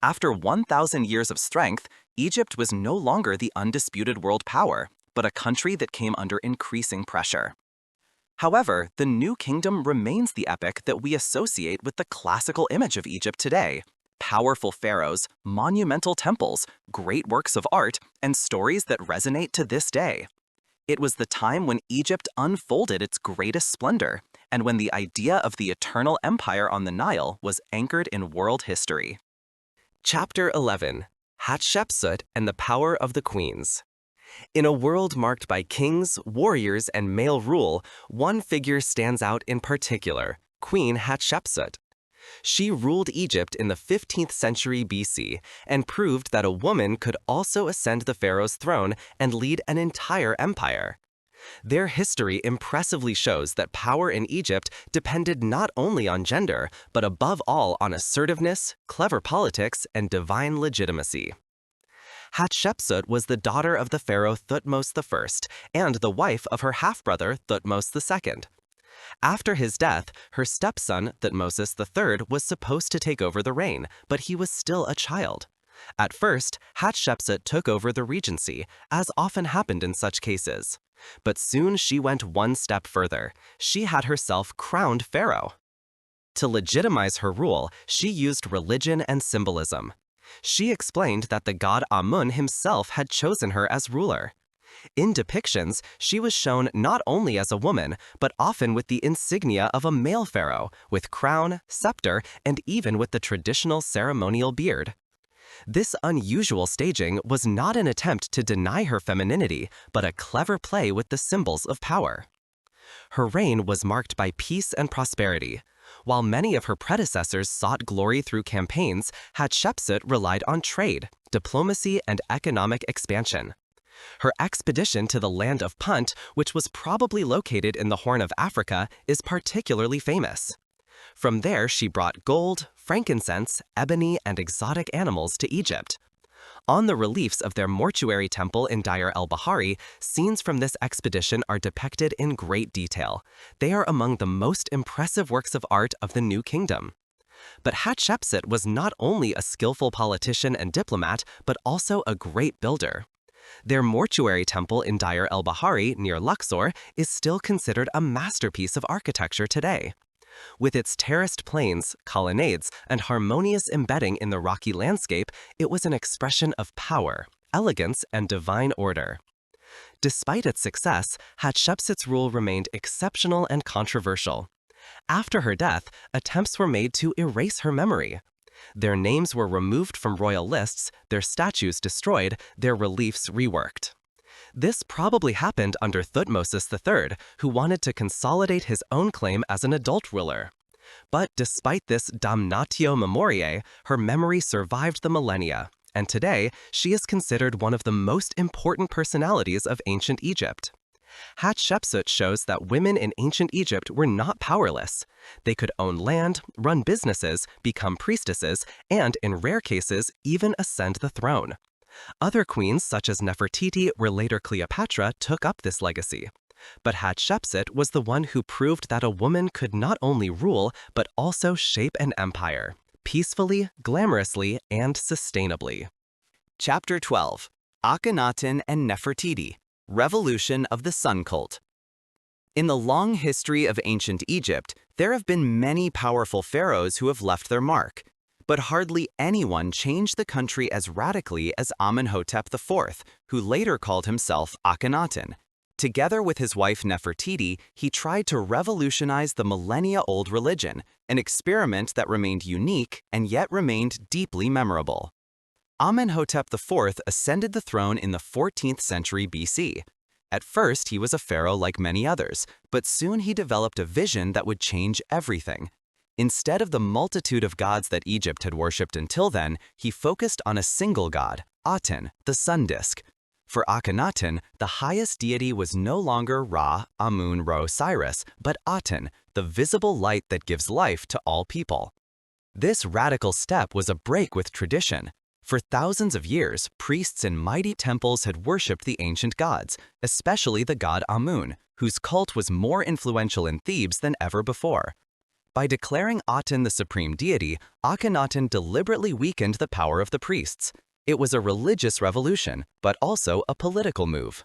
After 1,000 years of strength, Egypt was no longer the undisputed world power, but a country that came under increasing pressure. However, the New Kingdom remains the epic that we associate with the classical image of Egypt today: powerful pharaohs, monumental temples, great works of art, and stories that resonate to this day. It was the time when Egypt unfolded its greatest splendor, and when the idea of the eternal empire on the Nile was anchored in world history. Chapter 11. Hatshepsut and the Power of the Queens. In a world marked by kings, warriors, and male rule, one figure stands out in particular: Queen Hatshepsut. She ruled Egypt in the 15th century BC and proved that a woman could also ascend the pharaoh's throne and lead an entire empire. Their history impressively shows that power in Egypt depended not only on gender, but above all on assertiveness, clever politics, and divine legitimacy. Hatshepsut was the daughter of the pharaoh Thutmose I and the wife of her half-brother Thutmose II. After his death, her stepson Thutmose III was supposed to take over the reign, but he was still a child. At first, Hatshepsut took over the regency, as often happened in such cases. But soon she went one step further. She had herself crowned pharaoh. To legitimize her rule, she used religion and symbolism. She explained that the god Amun himself had chosen her as ruler. In depictions, she was shown not only as a woman, but often with the insignia of a male pharaoh, with crown, scepter, and even with the traditional ceremonial beard. This unusual staging was not an attempt to deny her femininity, but a clever play with the symbols of power. Her reign was marked by peace and prosperity. While many of her predecessors sought glory through campaigns, Hatshepsut relied on trade, diplomacy, and economic expansion. Her expedition to the land of Punt, which was probably located in the Horn of Africa, is particularly famous. From there, she brought gold, frankincense, ebony, and exotic animals to Egypt. On the reliefs of their mortuary temple in Deir el-Bahari, scenes from this expedition are depicted in great detail. They are among the most impressive works of art of the New Kingdom. But Hatshepsut was not only a skillful politician and diplomat, but also a great builder. Their mortuary temple in Deir el-Bahari, near Luxor, is still considered a masterpiece of architecture today. With its terraced plains, colonnades, and harmonious embedding in the rocky landscape, it was an expression of power, elegance, and divine order. Despite its success, Hatshepsut's rule remained exceptional and controversial. After her death, attempts were made to erase her memory. Their names were removed from royal lists, their statues destroyed, their reliefs reworked. This probably happened under Thutmose III, who wanted to consolidate his own claim as an adult ruler. But despite this damnatio memoriae, her memory survived the millennia, and today she is considered one of the most important personalities of ancient Egypt. Hatshepsut shows that women in ancient Egypt were not powerless. They could own land, run businesses, become priestesses, and, in rare cases, even ascend the throne. Other queens, such as Nefertiti or later Cleopatra, took up this legacy. But Hatshepsut was the one who proved that a woman could not only rule, but also shape an empire, peacefully, glamorously, and sustainably. Chapter 12. Akhenaten and Nefertiti, Revolution of the Sun Cult. In the long history of ancient Egypt, there have been many powerful pharaohs who have left their mark. But hardly anyone changed the country as radically as Amenhotep IV, who later called himself Akhenaten. Together with his wife Nefertiti, he tried to revolutionize the millennia-old religion, an experiment that remained unique and yet remained deeply memorable. Amenhotep IV ascended the throne in the 14th century BC. At first, he was a pharaoh like many others, but soon he developed a vision that would change everything. Instead of the multitude of gods that Egypt had worshipped until then, he focused on a single god, Aten, the sun disk. For Akhenaten, the highest deity was no longer Ra, Amun, Ro, Cyrus, but Aten, the visible light that gives life to all people. This radical step was a break with tradition. For thousands of years, priests in mighty temples had worshipped the ancient gods, especially the god Amun, whose cult was more influential in Thebes than ever before. By declaring Aten the supreme deity, Akhenaten deliberately weakened the power of the priests. It was a religious revolution, but also a political move.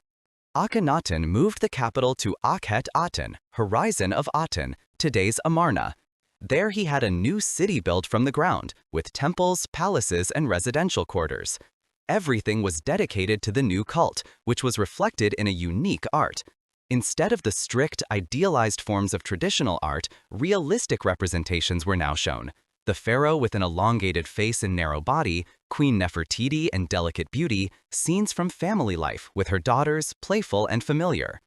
Akhenaten moved the capital to Akhet-Aten, horizon of Aten, today's Amarna. There he had a new city built from the ground, with temples, palaces, and residential quarters. Everything was dedicated to the new cult, which was reflected in a unique art. Instead of the strict, idealized forms of traditional art, realistic representations were now shown. The pharaoh with an elongated face and narrow body, Queen Nefertiti and delicate beauty, scenes from family life with her daughters, playful and familiar.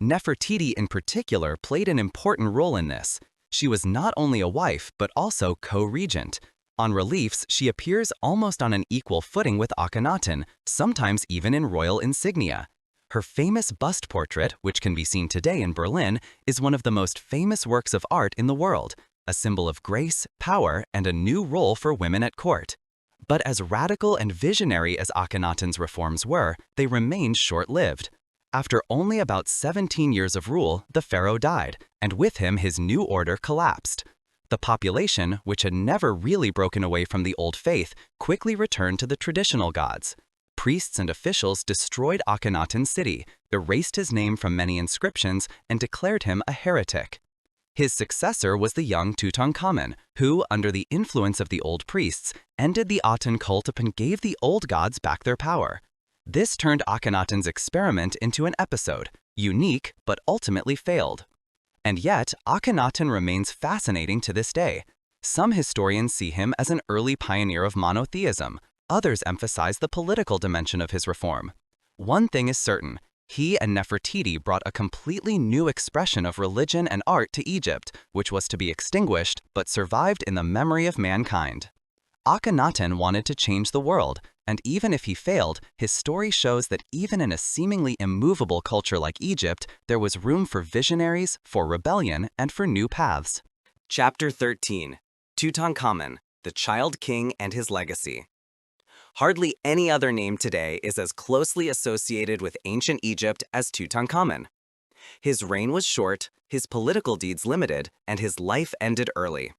Nefertiti in particular played an important role in this. She was not only a wife, but also co-regent. On reliefs, she appears almost on an equal footing with Akhenaten, sometimes even in royal insignia. Her famous bust portrait, which can be seen today in Berlin, is one of the most famous works of art in the world, a symbol of grace, power, and a new role for women at court. But as radical and visionary as Akhenaten's reforms were, they remained short-lived. After only about 17 years of rule, the pharaoh died, and with him his new order collapsed. The population, which had never really broken away from the old faith, quickly returned to the traditional gods. Priests and officials destroyed Akhenaten's city, erased his name from many inscriptions, and declared him a heretic. His successor was the young Tutankhamun, who, under the influence of the old priests, ended the Aten cult and gave the old gods back their power. This turned Akhenaten's experiment into an episode, unique but ultimately failed. And yet, Akhenaten remains fascinating to this day. Some historians see him as an early pioneer of monotheism. Others emphasize the political dimension of his reform. One thing is certain, he and Nefertiti brought a completely new expression of religion and art to Egypt, which was to be extinguished but survived in the memory of mankind. Akhenaten wanted to change the world, and even if he failed, his story shows that even in a seemingly immovable culture like Egypt, there was room for visionaries, for rebellion, and for new paths. Chapter 13. Tutankhamun, the Child King and His Legacy. Hardly any other name today is as closely associated with ancient Egypt as Tutankhamun. His reign was short, his political deeds limited, and his life ended early.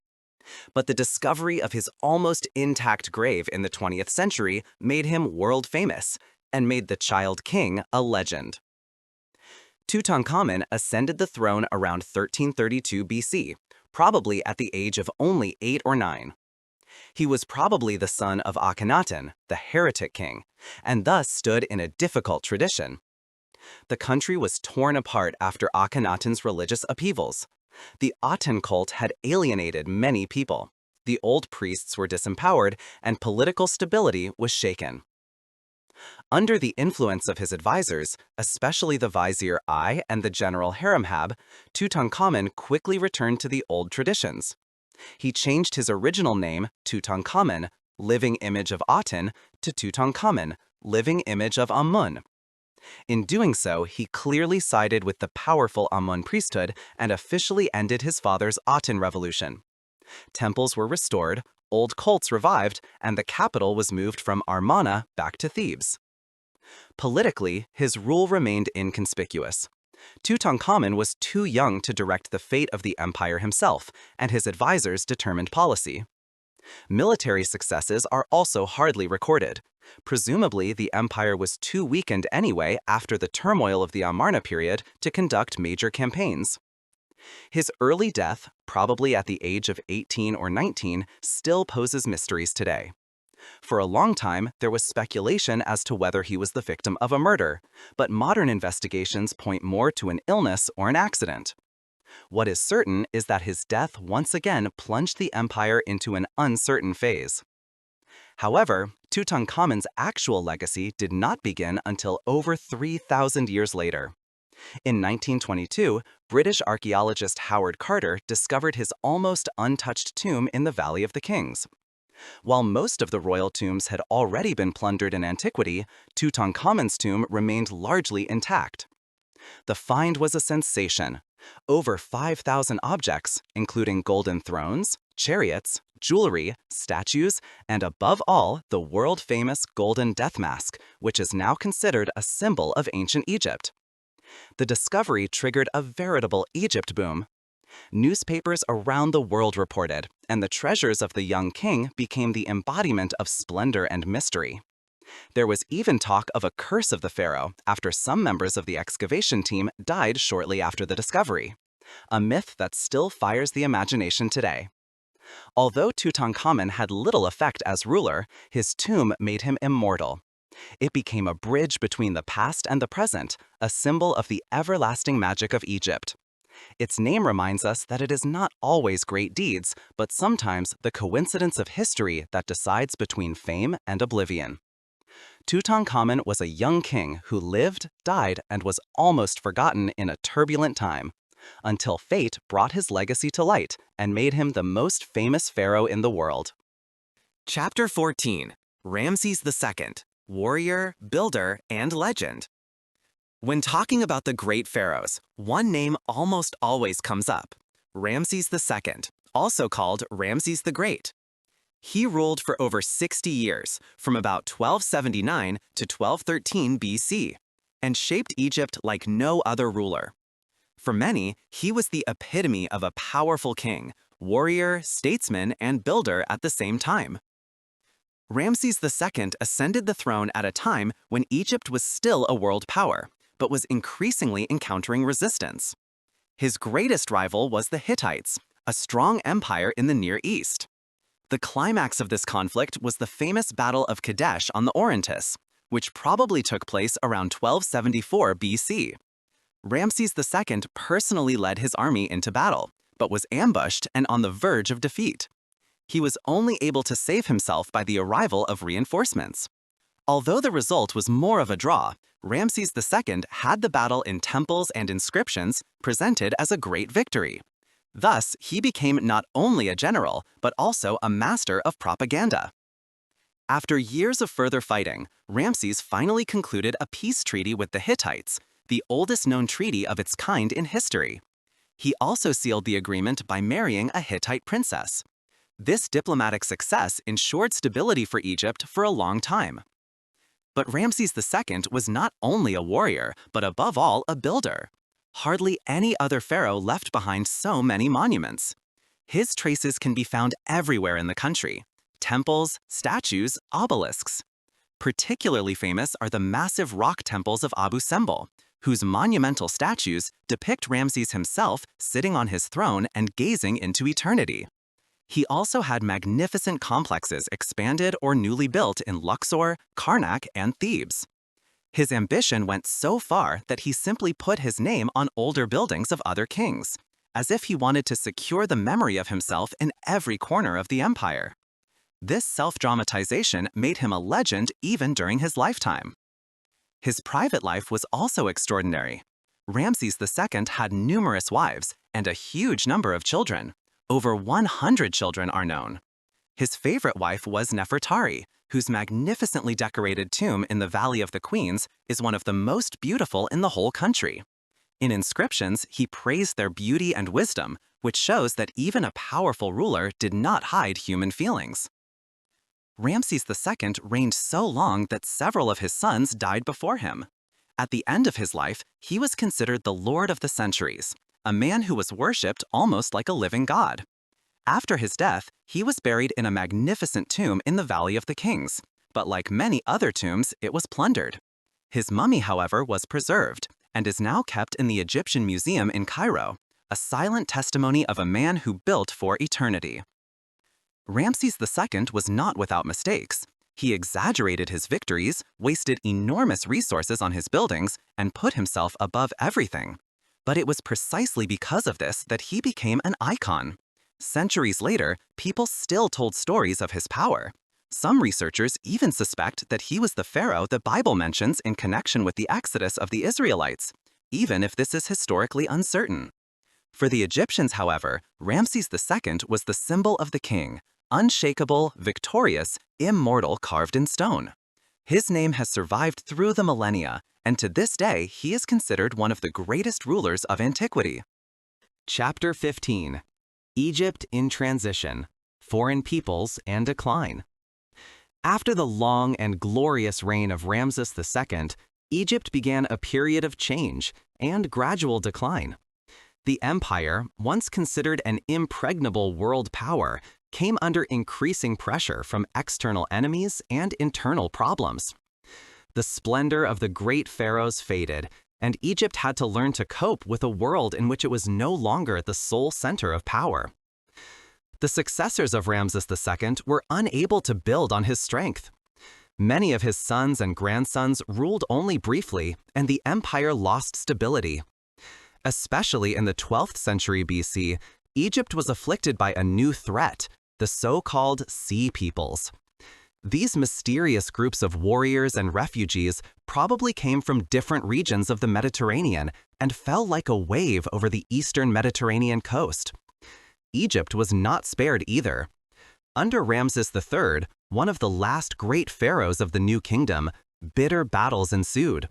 But the discovery of his almost intact grave in the 20th century made him world famous and made the Child King a legend. Tutankhamun ascended the throne around 1332 BC, probably at the age of only 8 or 9. He was probably the son of Akhenaten, the heretic king, and thus stood in a difficult tradition. The country was torn apart after Akhenaten's religious upheavals. The Aten cult had alienated many people. The old priests were disempowered, and political stability was shaken. Under the influence of his advisors, especially the vizier I and the general Haremhab, Tutankhamun quickly returned to the old traditions. He changed his original name, Tutankhamun, living image of Aten, to Tutankhamun, living image of Amun. In doing so, he clearly sided with the powerful Amun priesthood and officially ended his father's Aten revolution. Temples were restored, old cults revived, and the capital was moved from Amarna back to Thebes. Politically, his rule remained inconspicuous. Tutankhamun was too young to direct the fate of the empire himself, and his advisors determined policy. Military successes are also hardly recorded. Presumably, the empire was too weakened anyway after the turmoil of the Amarna period to conduct major campaigns. His early death, probably at the age of 18 or 19, still poses mysteries today. For a long time, there was speculation as to whether he was the victim of a murder, but modern investigations point more to an illness or an accident. What is certain is that his death once again plunged the empire into an uncertain phase. However, Tutankhamun's actual legacy did not begin until over 3,000 years later. In 1922, British archaeologist Howard Carter discovered his almost untouched tomb in the Valley of the Kings. While most of the royal tombs had already been plundered in antiquity, Tutankhamun's tomb remained largely intact. The find was a sensation. Over 5,000 objects, including golden thrones, chariots, jewelry, statues, and above all, the world-famous golden death mask, which is now considered a symbol of ancient Egypt. The discovery triggered a veritable Egypt boom. Newspapers around the world reported, and the treasures of the young king became the embodiment of splendor and mystery. There was even talk of a curse of the pharaoh after some members of the excavation team died shortly after the discovery, a myth that still fires the imagination today. Although Tutankhamun had little effect as ruler, his tomb made him immortal. It became a bridge between the past and the present, a symbol of the everlasting magic of Egypt. Its name reminds us that it is not always great deeds, but sometimes the coincidence of history that decides between fame and oblivion. Tutankhamun was a young king who lived, died, and was almost forgotten in a turbulent time, until fate brought his legacy to light and made him the most famous pharaoh in the world. Chapter 14. Ramses II, Warrior, Builder, and Legend. When talking about the great pharaohs, one name almost always comes up: Ramses II, also called Ramses the Great. He ruled for over 60 years, from about 1279 to 1213 BC, and shaped Egypt like no other ruler. For many, he was the epitome of a powerful king, warrior, statesman, and builder at the same time. Ramses II ascended the throne at a time when Egypt was still a world power, but was increasingly encountering resistance. His greatest rival was the Hittites, a strong empire in the Near East. The climax of this conflict was the famous Battle of Kadesh on the Orontes, which probably took place around 1274 BC. Ramses II personally led his army into battle, but was ambushed and on the verge of defeat. He was only able to save himself by the arrival of reinforcements. Although the result was more of a draw, Ramses II had the battle in temples and inscriptions presented as a great victory. Thus, he became not only a general, but also a master of propaganda. After years of further fighting, Ramses finally concluded a peace treaty with the Hittites, the oldest known treaty of its kind in history. He also sealed the agreement by marrying a Hittite princess. This diplomatic success ensured stability for Egypt for a long time. But Ramses II was not only a warrior, but above all a builder. Hardly any other pharaoh left behind so many monuments. His traces can be found everywhere in the country: temples, statues, obelisks. Particularly famous are the massive rock temples of Abu Simbel, whose monumental statues depict Ramses himself sitting on his throne and gazing into eternity. He also had magnificent complexes expanded or newly built in Luxor, Karnak, and Thebes. His ambition went so far that he simply put his name on older buildings of other kings, as if he wanted to secure the memory of himself in every corner of the empire. This self-dramatization made him a legend even during his lifetime. His private life was also extraordinary. Ramses II had numerous wives and a huge number of children. Over 100 children are known. His favorite wife was Nefertari, whose magnificently decorated tomb in the Valley of the Queens is one of the most beautiful in the whole country. In inscriptions, he praised their beauty and wisdom, which shows that even a powerful ruler did not hide human feelings. Ramses II reigned so long that several of his sons died before him. At the end of his life, he was considered the Lord of the Centuries, a man who was worshipped almost like a living god. After his death, he was buried in a magnificent tomb in the Valley of the Kings, but like many other tombs, it was plundered. His mummy, however, was preserved and is now kept in the Egyptian Museum in Cairo, a silent testimony of a man who built for eternity. Ramses II was not without mistakes. He exaggerated his victories, wasted enormous resources on his buildings, and put himself above everything. But it was precisely because of this that he became an icon. Centuries later, people still told stories of his power. Some researchers even suspect that he was the pharaoh the Bible mentions in connection with the exodus of the Israelites, even if this is historically uncertain. For the Egyptians, however, Ramses II was the symbol of the king, unshakable, victorious, immortal, carved in stone. His name has survived through the millennia, and to this day he is considered one of the greatest rulers of antiquity. Chapter 15. Egypt in Transition, Foreign Peoples and Decline. After the long and glorious reign of Ramses II, Egypt began a period of change and gradual decline. The empire, once considered an impregnable world power, came under increasing pressure from external enemies and internal problems. The splendor of the great pharaohs faded, and Egypt had to learn to cope with a world in which it was no longer the sole center of power. The successors of Ramses II were unable to build on his strength. Many of his sons and grandsons ruled only briefly, and the empire lost stability. Especially in the 12th century BC, Egypt was afflicted by a new threat, the so-called Sea Peoples. These mysterious groups of warriors and refugees probably came from different regions of the Mediterranean and fell like a wave over the eastern Mediterranean coast. Egypt was not spared either. Under Ramses III, one of the last great pharaohs of the New Kingdom, bitter battles ensued.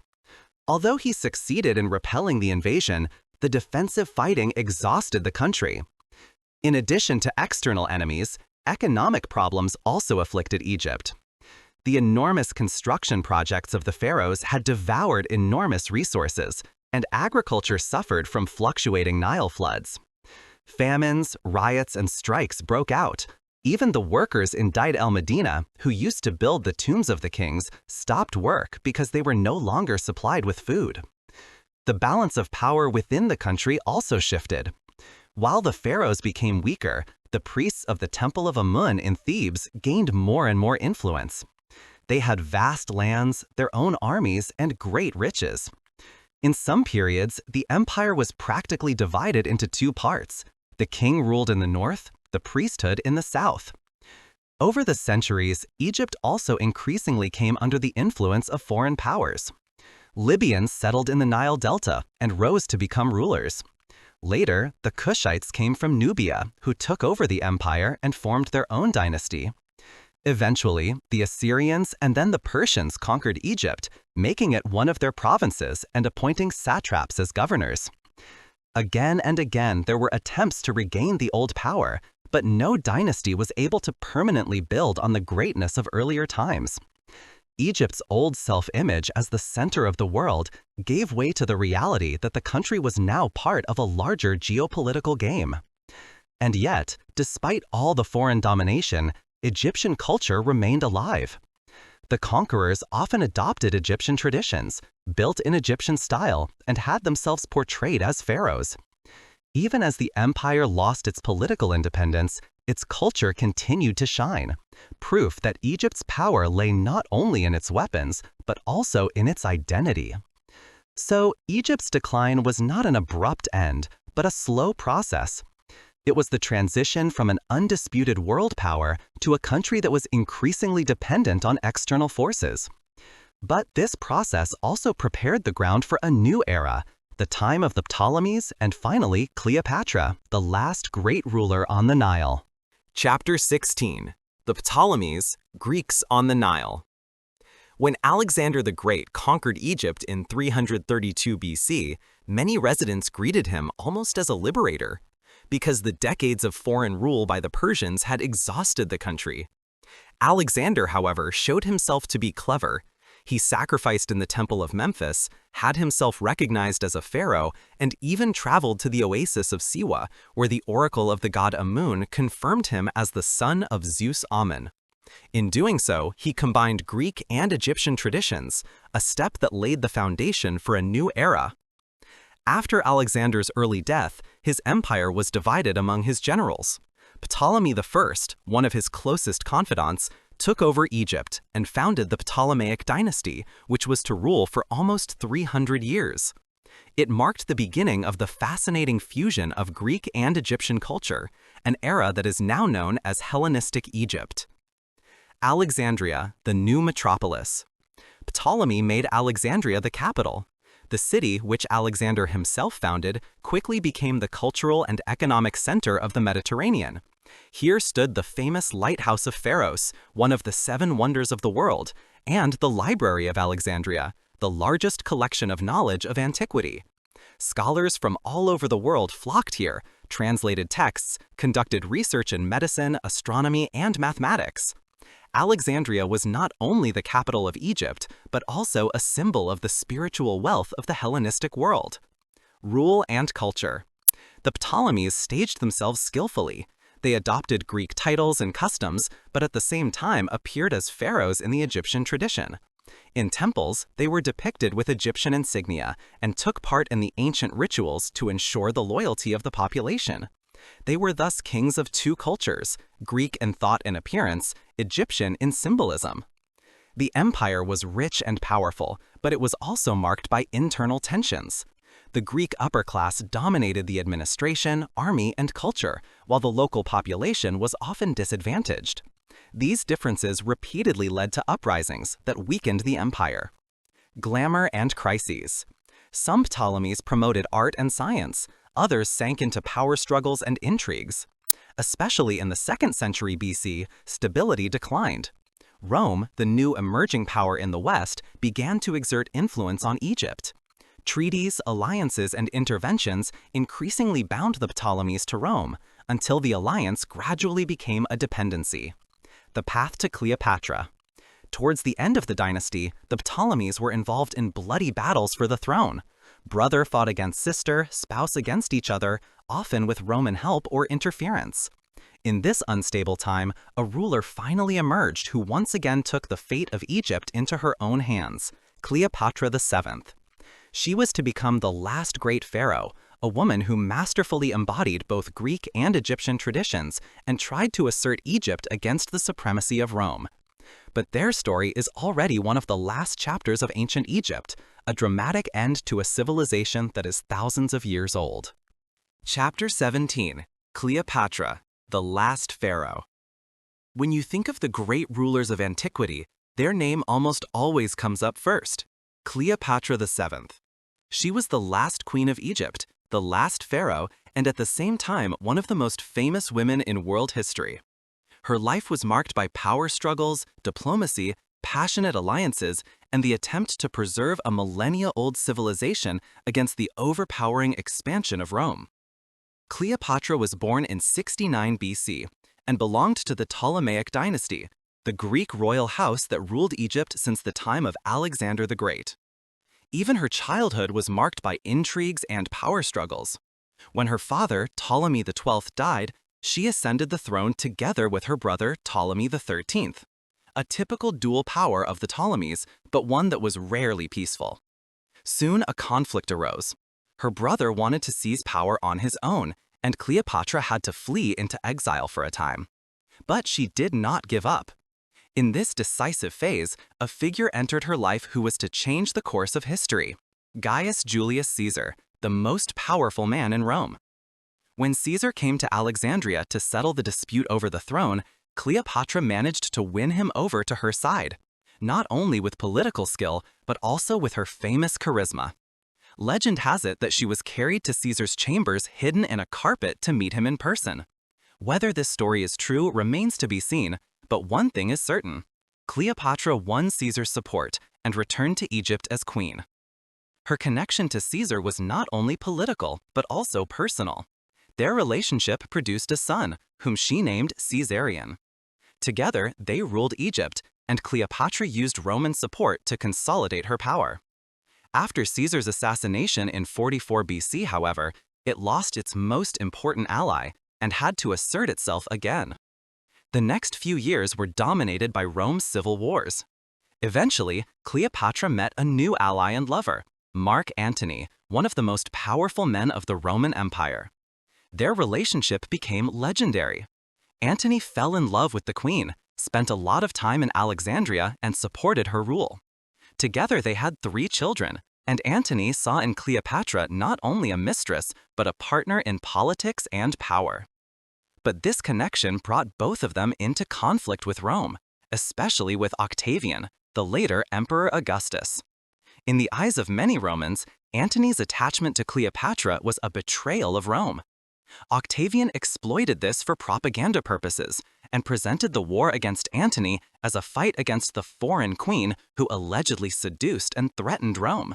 Although he succeeded in repelling the invasion, the defensive fighting exhausted the country. In addition to external enemies, economic problems also afflicted Egypt. The enormous construction projects of the pharaohs had devoured enormous resources, and agriculture suffered from fluctuating Nile floods. Famines, riots, and strikes broke out. Even the workers in Deir el-Medina, who used to build the tombs of the kings, stopped work because they were no longer supplied with food. The balance of power within the country also shifted. While the pharaohs became weaker, the priests of the Temple of Amun in Thebes gained more and more influence. They had vast lands, their own armies, and great riches. In some periods, the empire was practically divided into two parts. The king ruled in the north, the priesthood in the south. Over the centuries, Egypt also increasingly came under the influence of foreign powers. Libyans settled in the Nile Delta and rose to become rulers. Later, the Kushites came from Nubia, who took over the empire and formed their own dynasty. Eventually, the Assyrians and then the Persians conquered Egypt, making it one of their provinces and appointing satraps as governors. Again and again, there were attempts to regain the old power, but no dynasty was able to permanently build on the greatness of earlier times. Egypt's old self-image as the center of the world gave way to the reality that the country was now part of a larger geopolitical game. And yet, despite all the foreign domination, Egyptian culture remained alive. The conquerors often adopted Egyptian traditions, built in Egyptian style, and had themselves portrayed as pharaohs. Even as the empire lost its political independence, its culture continued to shine, proof that Egypt's power lay not only in its weapons, but also in its identity. So, Egypt's decline was not an abrupt end, but a slow process. It was the transition from an undisputed world power to a country that was increasingly dependent on external forces. But this process also prepared the ground for a new era, the time of the Ptolemies and finally Cleopatra, the last great ruler on the Nile. Chapter 16. The Ptolemies, Greeks on the Nile. When Alexander the Great conquered Egypt in 332 BC, many residents greeted him almost as a liberator, because the decades of foreign rule by the Persians had exhausted the country. Alexander, however, showed himself to be clever. He sacrificed in the Temple of Memphis, had himself recognized as a pharaoh, and even traveled to the oasis of Siwa, where the oracle of the god Amun confirmed him as the son of Zeus Amun. In doing so, he combined Greek and Egyptian traditions, a step that laid the foundation for a new era. After Alexander's early death, his empire was divided among his generals. Ptolemy I, one of his closest confidants, took over Egypt and founded the Ptolemaic dynasty, which was to rule for almost 300 years. It marked the beginning of the fascinating fusion of Greek and Egyptian culture, an era that is now known as Hellenistic Egypt. Alexandria, the new metropolis. Ptolemy made Alexandria the capital. The city, which Alexander himself founded, quickly became the cultural and economic center of the Mediterranean. Here stood the famous lighthouse of Pharaohs, one of the 7 wonders of the world, and the Library of Alexandria, the largest collection of knowledge of antiquity. Scholars from all over the world flocked here, translated texts, conducted research in medicine, astronomy, and mathematics. Alexandria was not only the capital of Egypt, but also a symbol of the spiritual wealth of the Hellenistic world. Rule and culture. The Ptolemies staged themselves skillfully. They adopted Greek titles and customs, but at the same time appeared as pharaohs in the Egyptian tradition. In temples, they were depicted with Egyptian insignia and took part in the ancient rituals to ensure the loyalty of the population. They were thus kings of 2 cultures, Greek in thought and appearance, Egyptian in symbolism. The empire was rich and powerful, but it was also marked by internal tensions. The Greek upper class dominated the administration, army, and culture, while the local population was often disadvantaged. These differences repeatedly led to uprisings that weakened the empire. Glamour and crises. Some Ptolemies promoted art and science, others sank into power struggles and intrigues. Especially in the 2nd century BC, stability declined. Rome, the new emerging power in the West, began to exert influence on Egypt. Treaties, alliances, and interventions increasingly bound the Ptolemies to Rome, until the alliance gradually became a dependency. The path to Cleopatra. Towards the end of the dynasty, the Ptolemies were involved in bloody battles for the throne. Brother fought against sister, spouse against each other, often with Roman help or interference. In this unstable time, a ruler finally emerged who once again took the fate of Egypt into her own hands, Cleopatra VII. She was to become the last great pharaoh, a woman who masterfully embodied both Greek and Egyptian traditions and tried to assert Egypt against the supremacy of Rome. But their story is already one of the last chapters of ancient Egypt, a dramatic end to a civilization that is thousands of years old. Chapter 17. Cleopatra, the last pharaoh. When you think of the great rulers of antiquity, their name almost always comes up first, Cleopatra VII. She was the last queen of Egypt, the last pharaoh, and at the same time one of the most famous women in world history. Her life was marked by power struggles, diplomacy, passionate alliances, and the attempt to preserve a millennia-old civilization against the overpowering expansion of Rome. Cleopatra was born in 69 BC and belonged to the Ptolemaic dynasty, the Greek royal house that ruled Egypt since the time of Alexander the Great. Even her childhood was marked by intrigues and power struggles. When her father, Ptolemy XII, died, she ascended the throne together with her brother, Ptolemy XIII. A typical dual power of the Ptolemies, but one that was rarely peaceful. Soon a conflict arose. Her brother wanted to seize power on his own, and Cleopatra had to flee into exile for a time. But she did not give up. In this decisive phase, a figure entered her life who was to change the course of history: Gaius Julius Caesar, the most powerful man in Rome. When Caesar came to Alexandria to settle the dispute over the throne, Cleopatra managed to win him over to her side, not only with political skill, but also with her famous charisma. Legend has it that she was carried to Caesar's chambers hidden in a carpet to meet him in person. Whether this story is true remains to be seen, but one thing is certain: Cleopatra won Caesar's support and returned to Egypt as queen. Her connection to Caesar was not only political, but also personal. Their relationship produced a son, whom she named Caesarion. Together, they ruled Egypt, and Cleopatra used Roman support to consolidate her power. After Caesar's assassination in 44 BC, however, it lost its most important ally and had to assert itself again. The next few years were dominated by Rome's civil wars. Eventually, Cleopatra met a new ally and lover, Mark Antony, one of the most powerful men of the Roman Empire. Their relationship became legendary. Antony fell in love with the queen, spent a lot of time in Alexandria and supported her rule. Together they had 3 children, and Antony saw in Cleopatra not only a mistress, but a partner in politics and power. But this connection brought both of them into conflict with Rome, especially with Octavian, the later Emperor Augustus. In the eyes of many Romans, Antony's attachment to Cleopatra was a betrayal of Rome. Octavian exploited this for propaganda purposes and presented the war against Antony as a fight against the foreign queen who allegedly seduced and threatened Rome.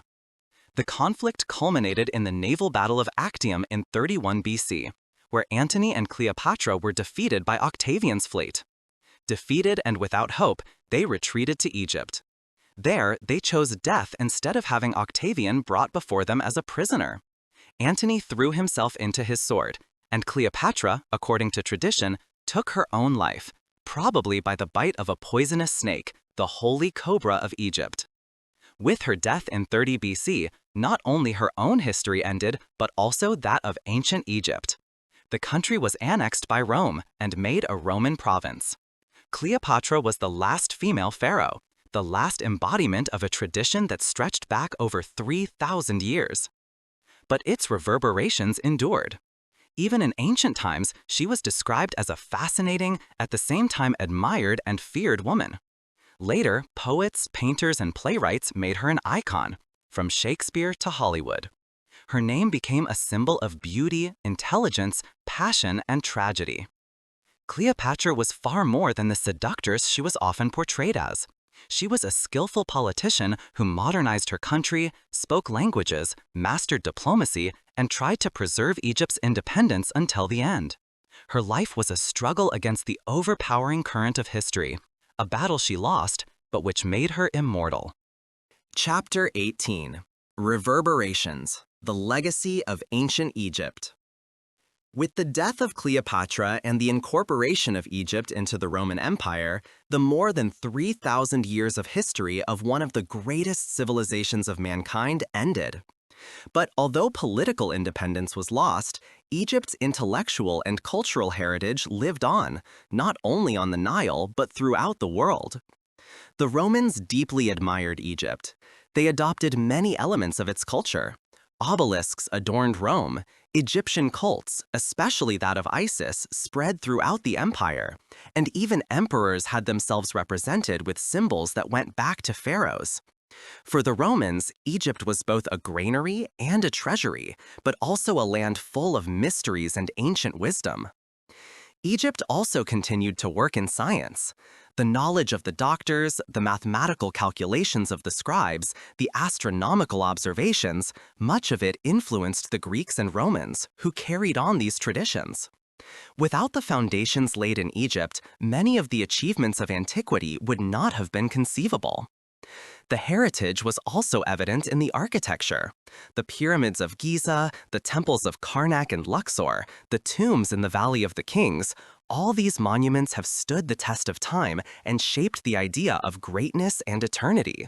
The conflict culminated in the naval battle of Actium in 31 BC, where Antony and Cleopatra were defeated by Octavian's fleet. Defeated and without hope, they retreated to Egypt. There, they chose death instead of having Octavian brought before them as a prisoner. Antony threw himself into his sword, and Cleopatra, according to tradition, took her own life, probably by the bite of a poisonous snake, the holy cobra of Egypt. With her death in 30 BC, not only her own history ended, but also that of ancient Egypt. The country was annexed by Rome and made a Roman province. Cleopatra was the last female pharaoh, the last embodiment of a tradition that stretched back over 3,000 years. But its reverberations endured. Even in ancient times, she was described as a fascinating, at the same time admired and feared woman. Later, poets, painters, and playwrights made her an icon, from Shakespeare to Hollywood. Her name became a symbol of beauty, intelligence, passion, and tragedy. Cleopatra was far more than the seductress she was often portrayed as. She was a skillful politician who modernized her country, spoke languages, mastered diplomacy, and tried to preserve Egypt's independence until the end. Her life was a struggle against the overpowering current of history, a battle she lost, but which made her immortal. Chapter 18. Reverberations, the Legacy of Ancient Egypt. With the death of Cleopatra and the incorporation of Egypt into the Roman Empire, the more than 3,000 years of history of one of the greatest civilizations of mankind ended. But although political independence was lost, Egypt's intellectual and cultural heritage lived on, not only on the Nile, but throughout the world. The Romans deeply admired Egypt. They adopted many elements of its culture. Obelisks adorned Rome. Egyptian cults, especially that of Isis, spread throughout the empire, and even emperors had themselves represented with symbols that went back to pharaohs. For the Romans, Egypt was both a granary and a treasury, but also a land full of mysteries and ancient wisdom. Egypt also continued to work in science. The knowledge of the doctors, the mathematical calculations of the scribes, the astronomical observations, much of it influenced the Greeks and Romans, who carried on these traditions. Without the foundations laid in Egypt, many of the achievements of antiquity would not have been conceivable. The heritage was also evident in the architecture. The pyramids of Giza, the temples of Karnak and Luxor, the tombs in the Valley of the Kings, all these monuments have stood the test of time and shaped the idea of greatness and eternity.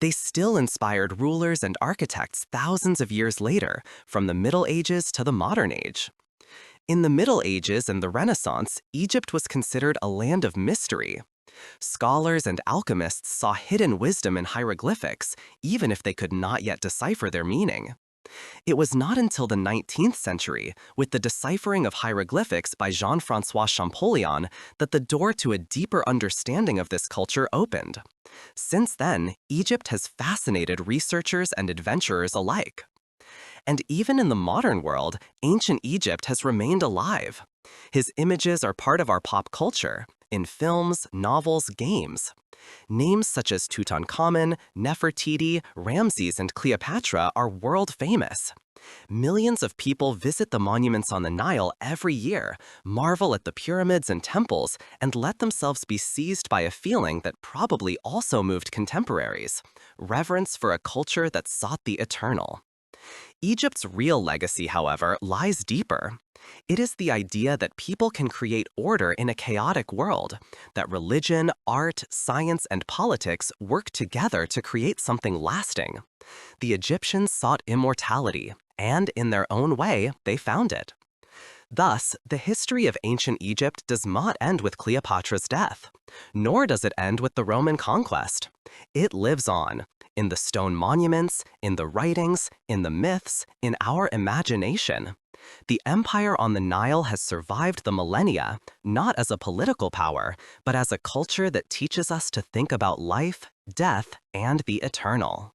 They still inspired rulers and architects thousands of years later, from the Middle Ages to the modern age. In the Middle Ages and the Renaissance, Egypt was considered a land of mystery. Scholars and alchemists saw hidden wisdom in hieroglyphics, even if they could not yet decipher their meaning. It was not until the 19th century, with the deciphering of hieroglyphics by Jean-François Champollion, that the door to a deeper understanding of this culture opened. Since then, Egypt has fascinated researchers and adventurers alike. And even in the modern world, ancient Egypt has remained alive. His images are part of our pop culture, in films, novels, games. Names such as Tutankhamun, Nefertiti, Ramses, and Cleopatra are world famous. Millions of people visit the monuments on the Nile every year, marvel at the pyramids and temples, and let themselves be seized by a feeling that probably also moved contemporaries: reverence for a culture that sought the eternal. Egypt's real legacy, however, lies deeper. It is the idea that people can create order in a chaotic world, that religion, art, science, and politics work together to create something lasting. The Egyptians sought immortality, and in their own way, they found it. Thus, the history of ancient Egypt does not end with Cleopatra's death, nor does it end with the Roman conquest. It lives on, in the stone monuments, in the writings, in the myths, in our imagination. The empire on the Nile has survived the millennia, not as a political power, but as a culture that teaches us to think about life, death, and the eternal.